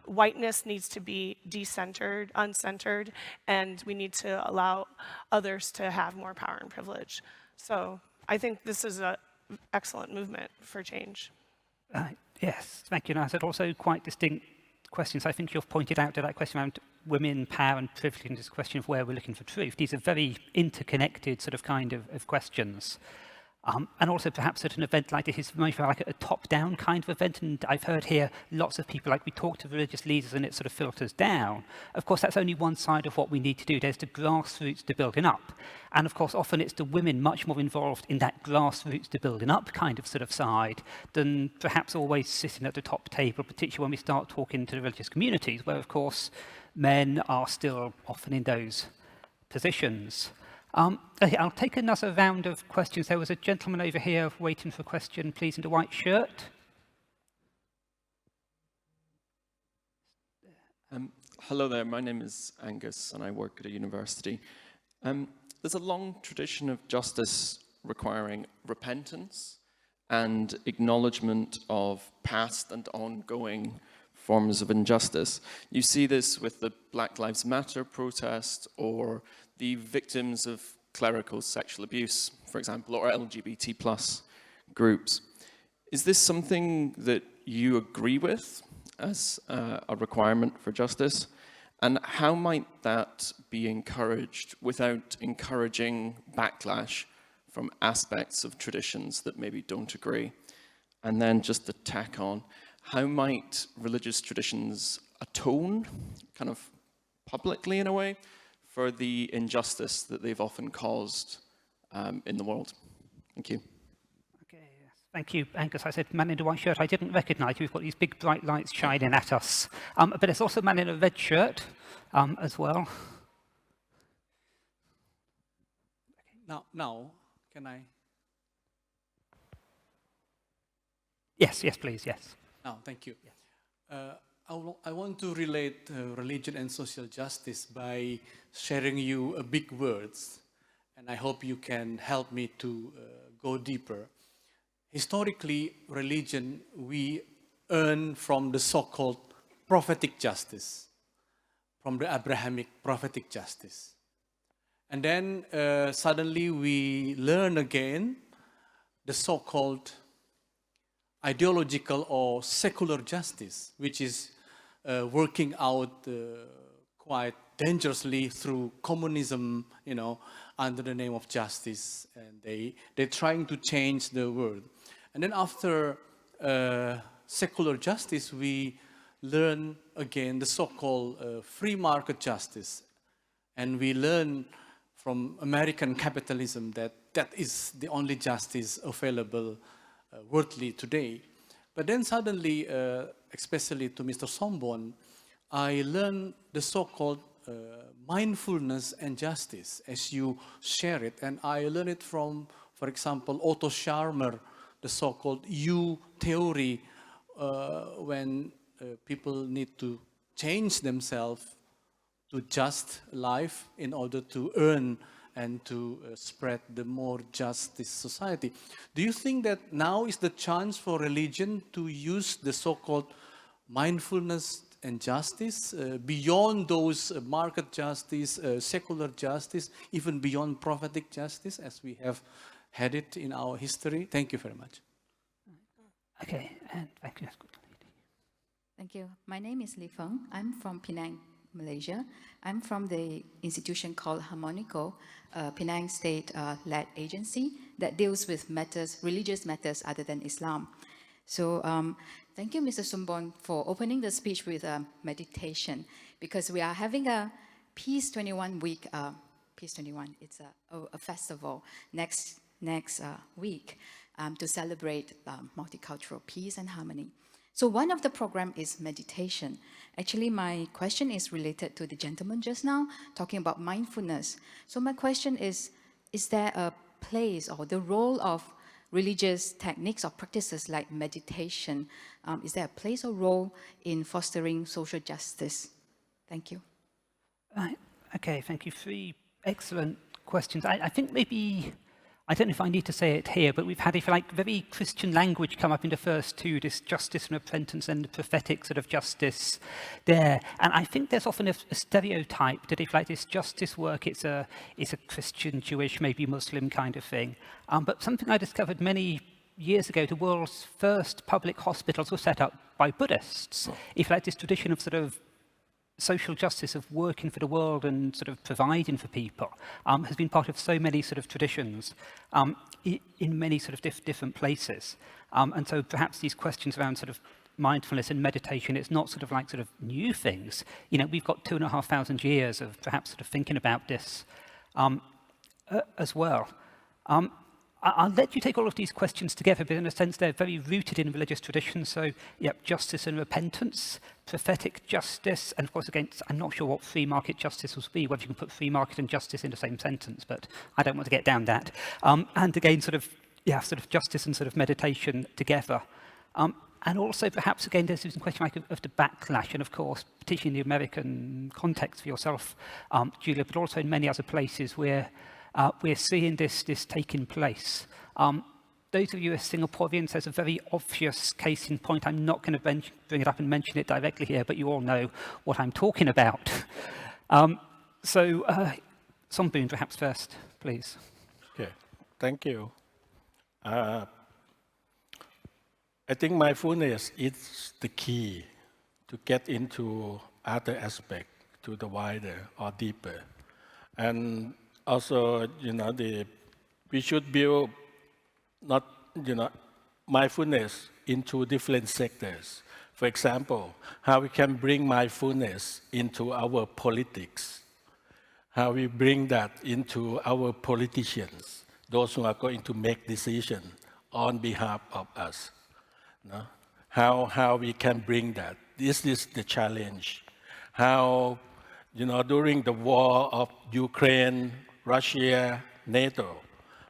whiteness needs to be decentered, uncentered, and we need to allow others to have more power and privilege. So I think this is an excellent movement for change. Yes, thank you. And I said also quite distinct questions. I think you've pointed out to that question around women, power and privilege, and this question of where we're looking for truth. These are very interconnected sort of kind of questions. And also perhaps at an event like this is much more like a top-down kind of event, and I've heard here lots of people, like we talk to religious leaders and it sort of filters down. Of course, that's only one side of what we need to do. There's the grassroots to building up. And of course, often it's the women much more involved in that grassroots to building up kind of sort of side than perhaps always sitting at the top table, particularly when we start talking to the religious communities, where of course men are still often in those positions. Okay, I'll take another round of questions. There was a gentleman over here waiting for a question, please, in the white shirt. Hello there, my name is Angus and I work at a university. There's a long tradition of justice requiring repentance and acknowledgement of past and ongoing forms of injustice. You see this with the Black Lives Matter protest, or the victims of clerical sexual abuse, for example, or LGBT plus groups. Is this something that you agree with as a requirement for justice? And how might that be encouraged without encouraging backlash from aspects of traditions that maybe don't agree? And then just to tack on, how might religious traditions atone, kind of publicly in a way, for the injustice that they've often caused in the world? Thank you. Okay, yes. Thank you, Angus. I said man in a white shirt. I didn't recognize you. We've got these big bright lights shining at us. But there's also a man in a red shirt as well. Now, can I? Yes, please, yes. Now, thank you. I want to relate religion and social justice by sharing you big words, and I hope you can help me to go deeper. Historically, religion, we earn from the so-called prophetic justice, from the Abrahamic prophetic justice. And then suddenly we learn again the so-called ideological or secular justice, which is working out quite dangerously through communism, under the name of justice, and they're trying to change the world. And then after secular justice, we learn again the so-called free market justice, and we learn from American capitalism that is the only justice available worldly today. But then suddenly, especially to Mr. Somboon, I learned the so-called mindfulness and justice as you share it. And I learned it from, for example, Otto Scharmer, the so-called U theory, when people need to change themselves to just life in order to earn and to spread the more justice society. Do you think that now is the chance for religion to use the so-called mindfulness and justice beyond those market justice, secular justice, even beyond prophetic justice as we have had it in our history? Thank you very much. Okay, and thank you. Thank you. My name is Li Feng. I'm from Penang, Malaysia. I'm from the institution called Harmonico, a Penang state-led agency that deals with matters, religious matters other than Islam. So thank you, Mr. Somboon, for opening the speech with meditation, because we are having a Peace 21 week, Peace 21, it's a festival next week to celebrate multicultural peace and harmony. So one of the program is meditation. Actually, my question is related to the gentleman just now, talking about mindfulness. So my question is there a place or the role of religious techniques or practices like meditation, is there a place or role in fostering social justice? Thank you. Okay, thank you. 3 excellent questions. I think maybe, I don't know if I need to say it here, but we've had, if you like, very Christian language come up in the first 2, this justice and repentance and the prophetic sort of justice there. And I think there's often a stereotype that if like this justice work, it's a Christian, Jewish, maybe Muslim kind of thing. But something I discovered many years ago, the world's first public hospitals were set up by Buddhists. If like this tradition of sort of social justice, of working for the world and sort of providing for people, has been part of so many sort of traditions in many sort of different places. And so perhaps these questions around sort of mindfulness and meditation, it's not sort of like sort of new things. You know, we've got 2,500 years of perhaps sort of thinking about this as well. I'll let you take all of these questions together, but in a sense they're very rooted in religious traditions. So, yep, justice and repentance, prophetic justice, and of course, again, I'm not sure what free market justice will be, whether you can put free market and justice in the same sentence, but I don't want to get down that. And again, sort of justice and sort of meditation together. And also, perhaps, again, there's a question like of the backlash, and of course, particularly in the American context for yourself, Julia, but also in many other places where we're seeing this taking place. Those of you as Singaporeans, there's a very obvious case in point. I'm not going to bring it up and mention it directly here, but you all know what I'm talking about. So, Somboon, perhaps first, please. Okay, thank you. I think mindfulness is the key to get into other aspects, to the wider or deeper. And also, you know, we should build mindfulness into different sectors. For example, how we can bring mindfulness into our politics, how we bring that into our politicians, those who are going to make decisions on behalf of us. No? How we can bring that. This is the challenge. How, you know, during the war of Ukraine, Russia, NATO,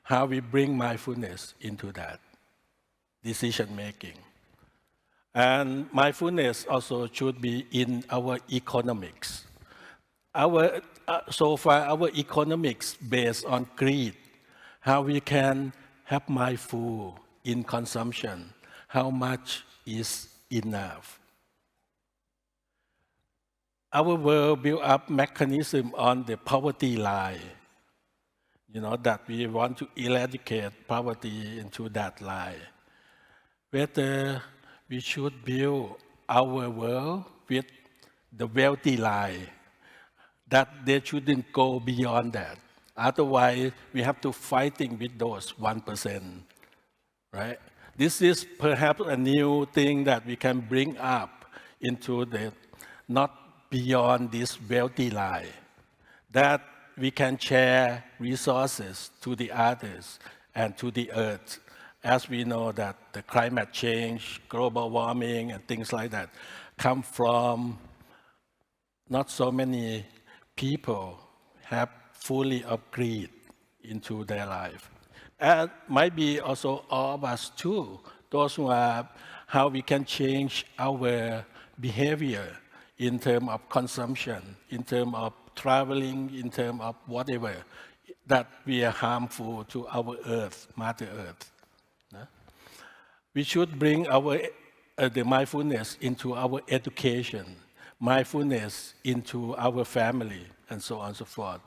how we bring mindfulness into that decision making. And mindfulness also should be in our economics. So far, our economics based on greed, how we can have mindful in consumption, how much is enough. Our world built up mechanism on the poverty line, you know, that we want to eradicate poverty into that line. Whether we should build our world with the wealthy line, that they shouldn't go beyond that. Otherwise, we have to fighting with those 1%, right? This is perhaps a new thing that we can bring up into the, not beyond this wealthy line, that we can share resources to the others and to the earth. As we know that the climate change, global warming, and things like that come from not so many people have fully of greed into their life. And might be also all of us too, those who are, how we can change our behavior in terms of consumption, in terms of traveling, in terms of whatever, that we are harmful to our earth, Mother Earth. We should bring the mindfulness into our education, mindfulness into our family, and so on and so forth,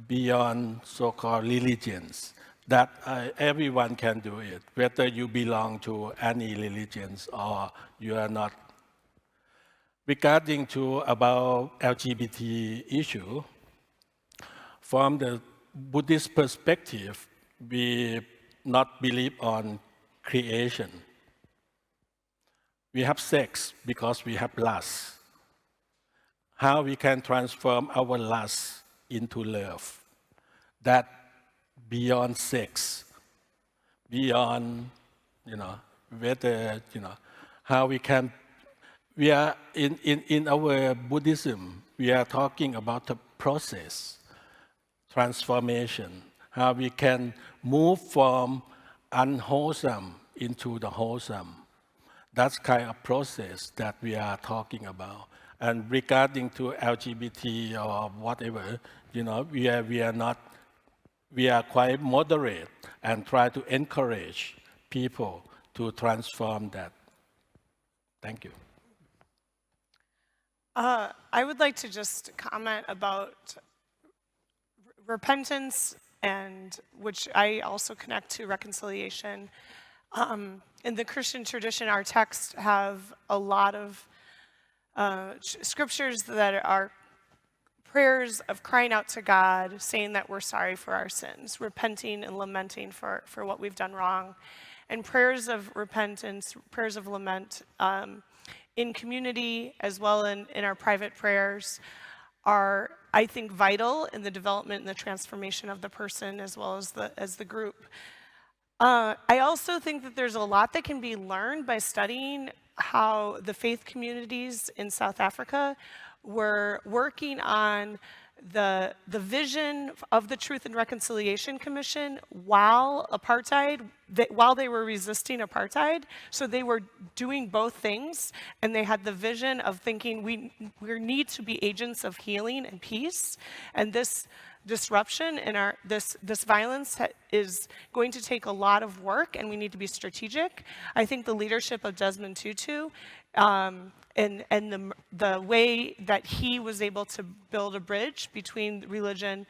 beyond so-called religions, that everyone can do it, whether you belong to any religions or you are not. Regarding to about LGBT issue, from the Buddhist perspective, we not believe on creation. We have sex because we have lust. How we can transform our lust into love? That beyond sex, beyond, whether, how we can, we are in our Buddhism, we are talking about the process, transformation, how we can move from unwholesome into the wholesome. That's kind of process that we are talking about. And regarding to LGBT or whatever, we are quite moderate and try to encourage people to transform that. Thank you. I would like to just comment about repentance, and which I also connect to reconciliation. In the Christian tradition, our texts have a lot of scriptures that are prayers of crying out to God, saying that we're sorry for our sins, repenting and lamenting for what we've done wrong. And prayers of repentance, prayers of lament in community as well in our private prayers are, I think, vital in the development and the transformation of the person as well as the group. I also think that there's a lot that can be learned by studying how the faith communities in South Africa were working on the vision of the Truth and Reconciliation Commission while they were resisting apartheid. So they were doing both things, and they had the vision of thinking we need to be agents of healing and peace, and this disruption in this violence is going to take a lot of work, and we need to be strategic. I think the leadership of Desmond Tutu and the way that he was able to build a bridge between religion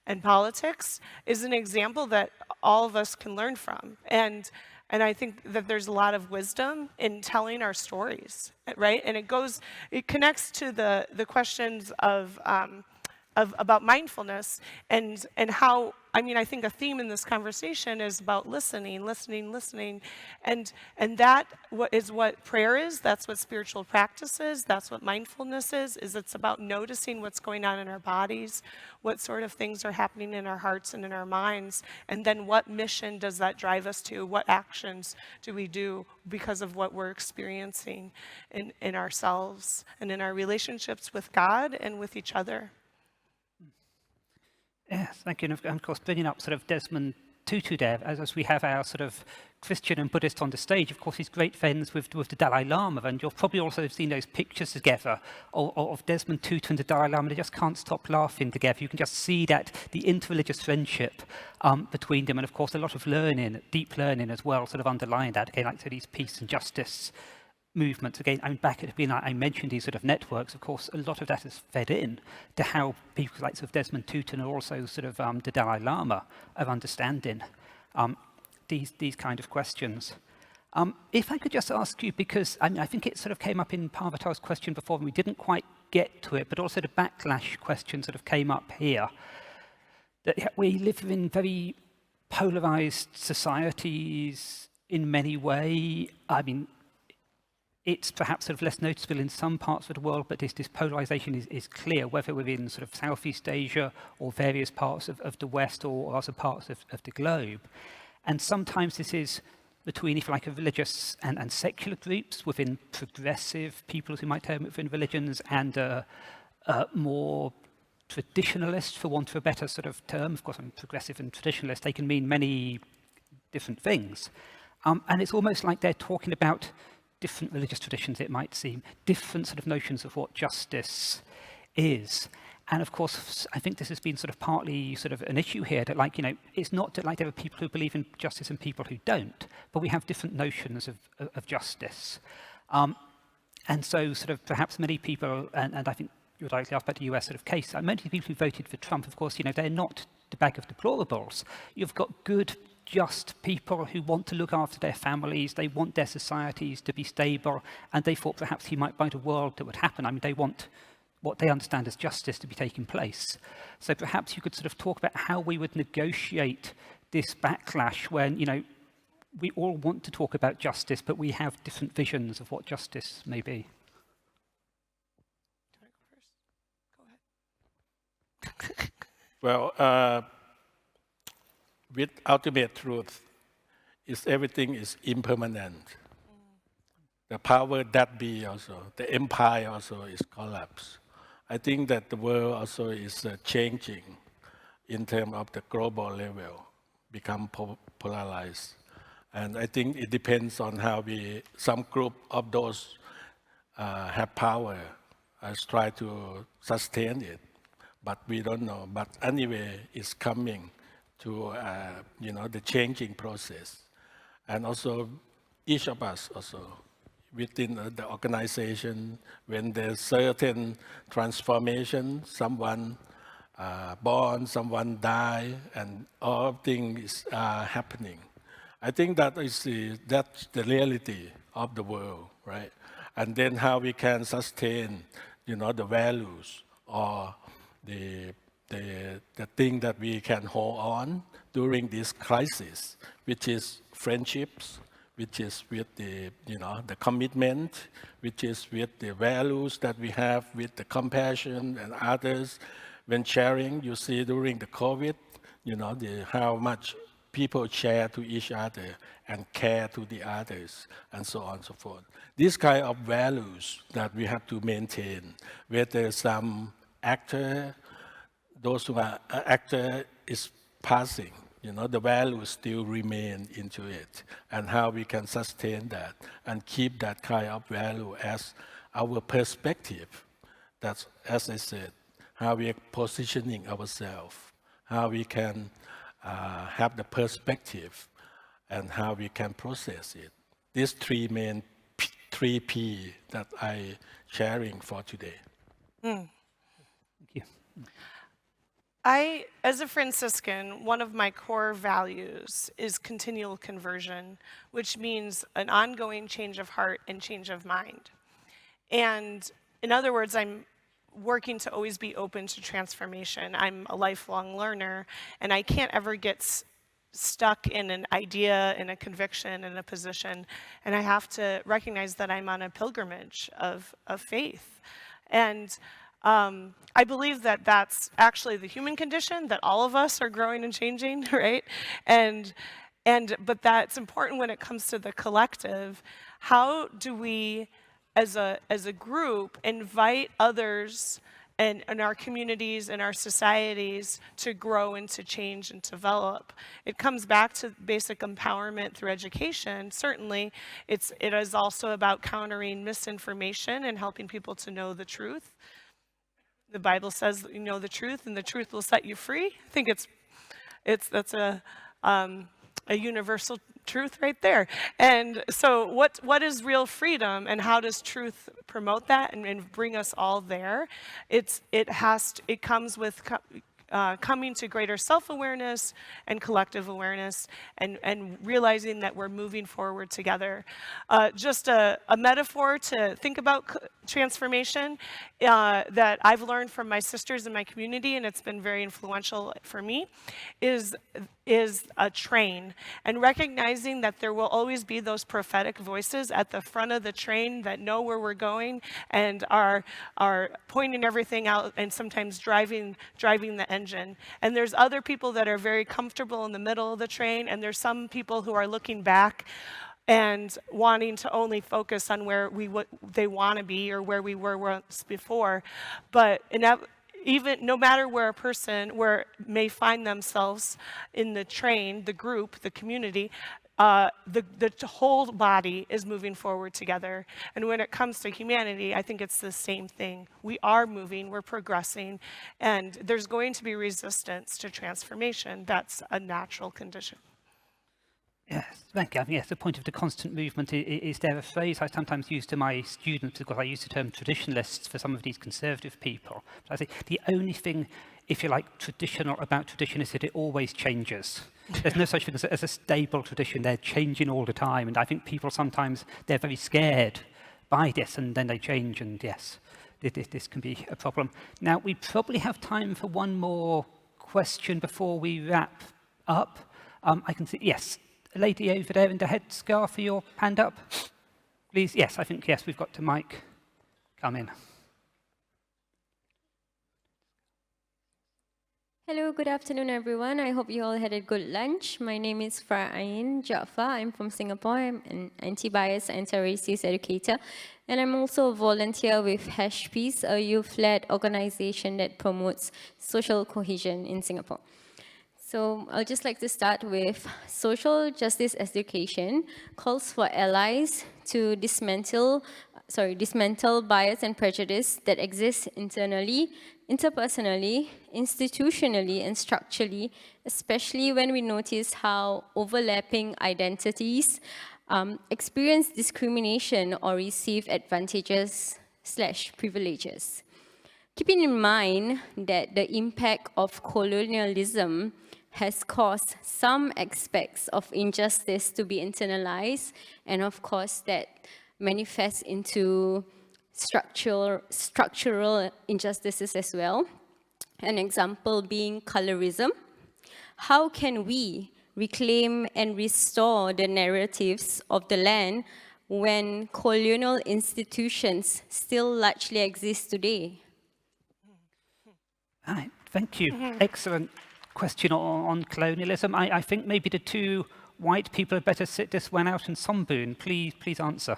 and politics is an example that all of us can learn from. And I think that there's a lot of wisdom in telling our stories, right? And it connects to the questions about mindfulness and how, I think a theme in this conversation is about listening, and that is what prayer is, that's what spiritual practice is, that's what mindfulness is it's about noticing what's going on in our bodies, what sort of things are happening in our hearts and in our minds, and then what mission does that drive us to, what actions do we do because of what we're experiencing in ourselves and in our relationships with God and with each other. Yes, thank you. And of course, bringing up sort of Desmond Tutu there, as we have our sort of Christian and Buddhist on the stage, of course, he's great friends with the Dalai Lama, and you'll probably also have seen those pictures together of Desmond Tutu and the Dalai Lama. They just can't stop laughing together. You can just see that the interreligious friendship between them, and of course, a lot of learning, deep learning as well, sort of underlying that. Again, like these peace and justice movements. Again, back at the beginning, I mentioned these sort of networks. Of course, a lot of that is fed in to how people like sort of Desmond Tutu and also sort of the Dalai Lama are understanding these kind of questions. If I could just ask you, because I think it sort of came up in Parvata's question before and we didn't quite get to it, but also the backlash question sort of came up here. That we live in very polarized societies in many ways. It's perhaps sort of less noticeable in some parts of the world, but this polarization is clear, whether within sort of Southeast Asia or various parts of the West or other parts of the globe. And sometimes this is between, if you like, religious and secular groups, within progressive people who might term it within religions, and more traditionalist, for want of a better sort of term. Of course, progressive and traditionalist, they can mean many different things. And it's almost like they're talking about different religious traditions, it might seem, different sort of notions of what justice is. And of course, I think this has been sort of partly sort of an issue here, that like, it's not that like there are people who believe in justice and people who don't, but we have different notions of justice. And so sort of perhaps many people, and I think you're likely asked about the US sort of case, many people who voted for Trump, of course, they're not the bag of deplorables. You've got good, just people who want to look after their families, they want their societies to be stable, and they thought perhaps he might find a world that would happen. I mean, they want what they understand as justice to be taking place. So perhaps you could sort of talk about how we would negotiate this backlash when, we all want to talk about justice, but we have different visions of what justice may be. Well, with ultimate truth, everything is impermanent. The power that be also, the empire also is collapsed. I think that the world also is changing in terms of the global level, become polarized. And I think it depends on how some group of those have power, try to sustain it. But we don't know. But anyway, it's coming to the changing process. And also, each of us also, within the organization, when there's certain transformation, someone born, someone die, and all things are happening. I think that's the reality of the world, right? And then how we can sustain, the values or the thing that we can hold on during this crisis, which is friendships, which is with the commitment, which is with the values that we have with the compassion and others. When sharing, you see during the COVID, how much people share to each other and care to the others, and so on and so forth. These kind of values that we have to maintain, whether some actor, those who are actor is passing, the values still remain into it, and how we can sustain that and keep that kind of value as our perspective. That's, as I said, how we are positioning ourselves, how we can have the perspective, and how we can process it. These three P that I sharing for today. Thank you. As a Franciscan, one of my core values is continual conversion, which means an ongoing change of heart and change of mind. And in other words, I'm working to always be open to transformation. I'm a lifelong learner, and I can't ever get stuck in an idea, in a conviction, in a position, and I have to recognize that I'm on a pilgrimage of faith. And I believe that that's actually the human condition, that all of us are growing and changing, right? But that's important when it comes to the collective. How do we, as a group, invite others and our communities and our societies to grow and to change and develop? It comes back to basic empowerment through education. Certainly, it is also about countering misinformation and helping people to know the truth. The Bible says that you know the truth, and the truth will set you free. I think that's a universal truth right there. And so what is real freedom, and how does truth promote that and bring us all there? It comes with coming to greater self-awareness and collective awareness, and realizing that we're moving forward together. Just a metaphor to think about transformation that I've learned from my sisters in my community, and it's been very influential for me, is a train, and recognizing that there will always be those prophetic voices at the front of the train that know where we're going and are pointing everything out, and sometimes driving the engine. And there's other people that are very comfortable in the middle of the train, and there's some people who are looking back and wanting to only focus on where they want to be or where we were once before. But even no matter where a person may find themselves in the train, the group, the community, the whole body is moving forward together. And when it comes to humanity, I think it's the same thing. We are moving, we're progressing, and there's going to be resistance to transformation. That's a natural condition. Yes, thank you. I think, yes, the point of the constant movement is there a phrase I sometimes use to my students, because I use the term traditionalists for some of these conservative people. But I say the only thing, if you like, traditional about tradition is that it always changes. There's no such thing as a stable tradition. They're changing all the time. And I think people sometimes, they're very scared by this, and then they change, and yes, this can be a problem. Now, we probably have time for one more question before we wrap up. I can see, yes. Lady over there in the headscarf, for your hand up, please. Yes, I think, yes, we've got the mic. Come in. Hello, good afternoon, everyone. I hope you all had a good lunch. My name is Fara'ain Jaffa. I'm from Singapore. I'm an anti-bias, anti-racist educator. And I'm also a volunteer with Hedges, a youth-led organization that promotes social cohesion in Singapore. So I'd just like to start with social justice education calls for allies to dismantle bias and prejudice that exist internally, interpersonally, institutionally, and structurally, especially when we notice how overlapping identities experience discrimination or receive advantages/privileges. Keeping in mind that the impact of colonialism has caused some aspects of injustice to be internalized, and of course that manifests into structural injustices as well. An example being colorism. How can we reclaim and restore the narratives of the land when colonial institutions still largely exist today? All right, thank you. Excellent question on colonialism. I think maybe the two white people had better sit this one out, and Somboon, please answer.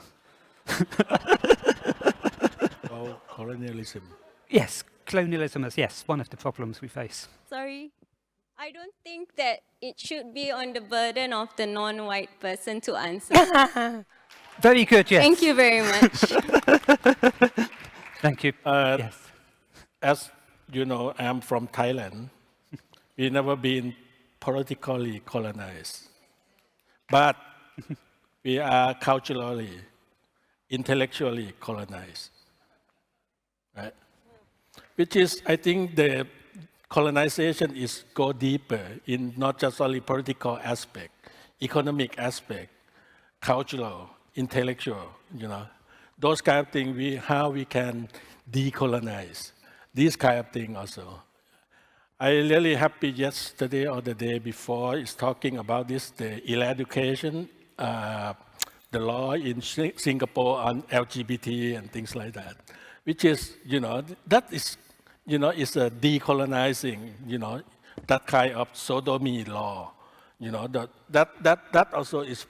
Oh, colonialism. Yes, colonialism is, yes, one of the problems we face. Sorry, I don't think that it should be on the burden of the non-white person to answer. Very good, yes. Thank you very much. Thank you. Yes. As you know, I'm from Thailand. We've never been politically colonized. But we are culturally, intellectually colonized. Right? Which is, I think the colonization is go deeper in not just only political aspect, economic aspect, cultural, intellectual, those kind of things, how we can decolonize. This kind of thing also. I really happy yesterday or the day before is talking about this, the education, the law in Singapore on LGBT and things like that, which is, that is, is a decolonizing, that kind of sodomy law, that also is,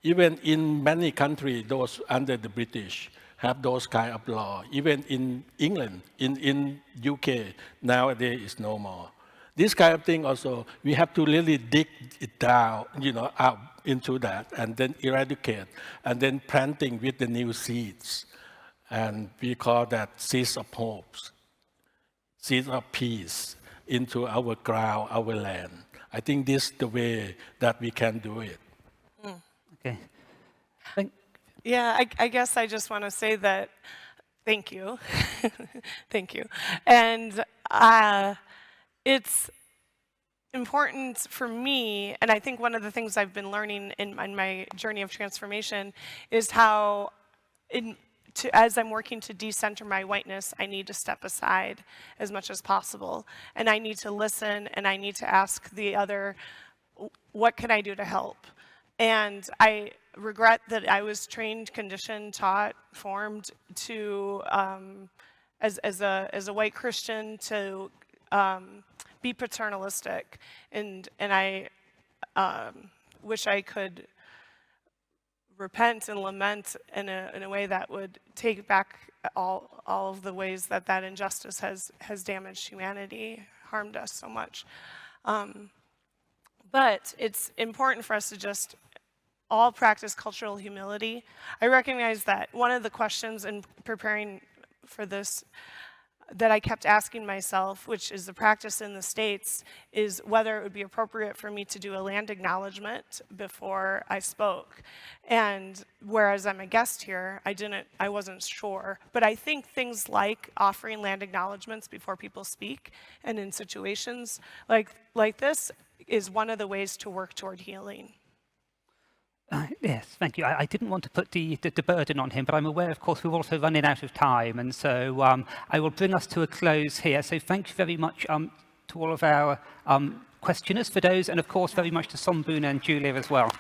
even in many countries, those under the British, have those kind of law. Even in England, in UK, nowadays is no more. This kind of thing also, we have to really dig it down, out into that, and then eradicate, and then planting with the new seeds. And we call that seeds of hope, seeds of peace into our ground, our land. I think this is the way that we can do it. Okay. Yeah, I guess I just want to say that, thank you. Thank you. And it's important for me, and I think one of the things I've been learning in my journey of transformation is how, as I'm working to decenter my whiteness, I need to step aside as much as possible. And I need to listen, and I need to ask the other, what can I do to help? And I regret that I was trained, conditioned, taught, formed to, as a white Christian, to be paternalistic, and I wish I could repent and lament in a way that would take back all of the ways that injustice has damaged humanity, harmed us so much. But it's important for us to just all practice cultural humility. I recognize that one of the questions in preparing for this that I kept asking myself, which is the practice in the States, is whether it would be appropriate for me to do a land acknowledgement before I spoke. And whereas I'm a guest here, I wasn't sure. But I think things like offering land acknowledgements before people speak and in situations like this is one of the ways to work toward healing. Yes, thank you. I didn't want to put the burden on him, but I'm aware, of course, we're also running out of time, and so I will bring us to a close here. So thank you very much to all of our questioners for those, and of course, very much to Somboon and Julia as well.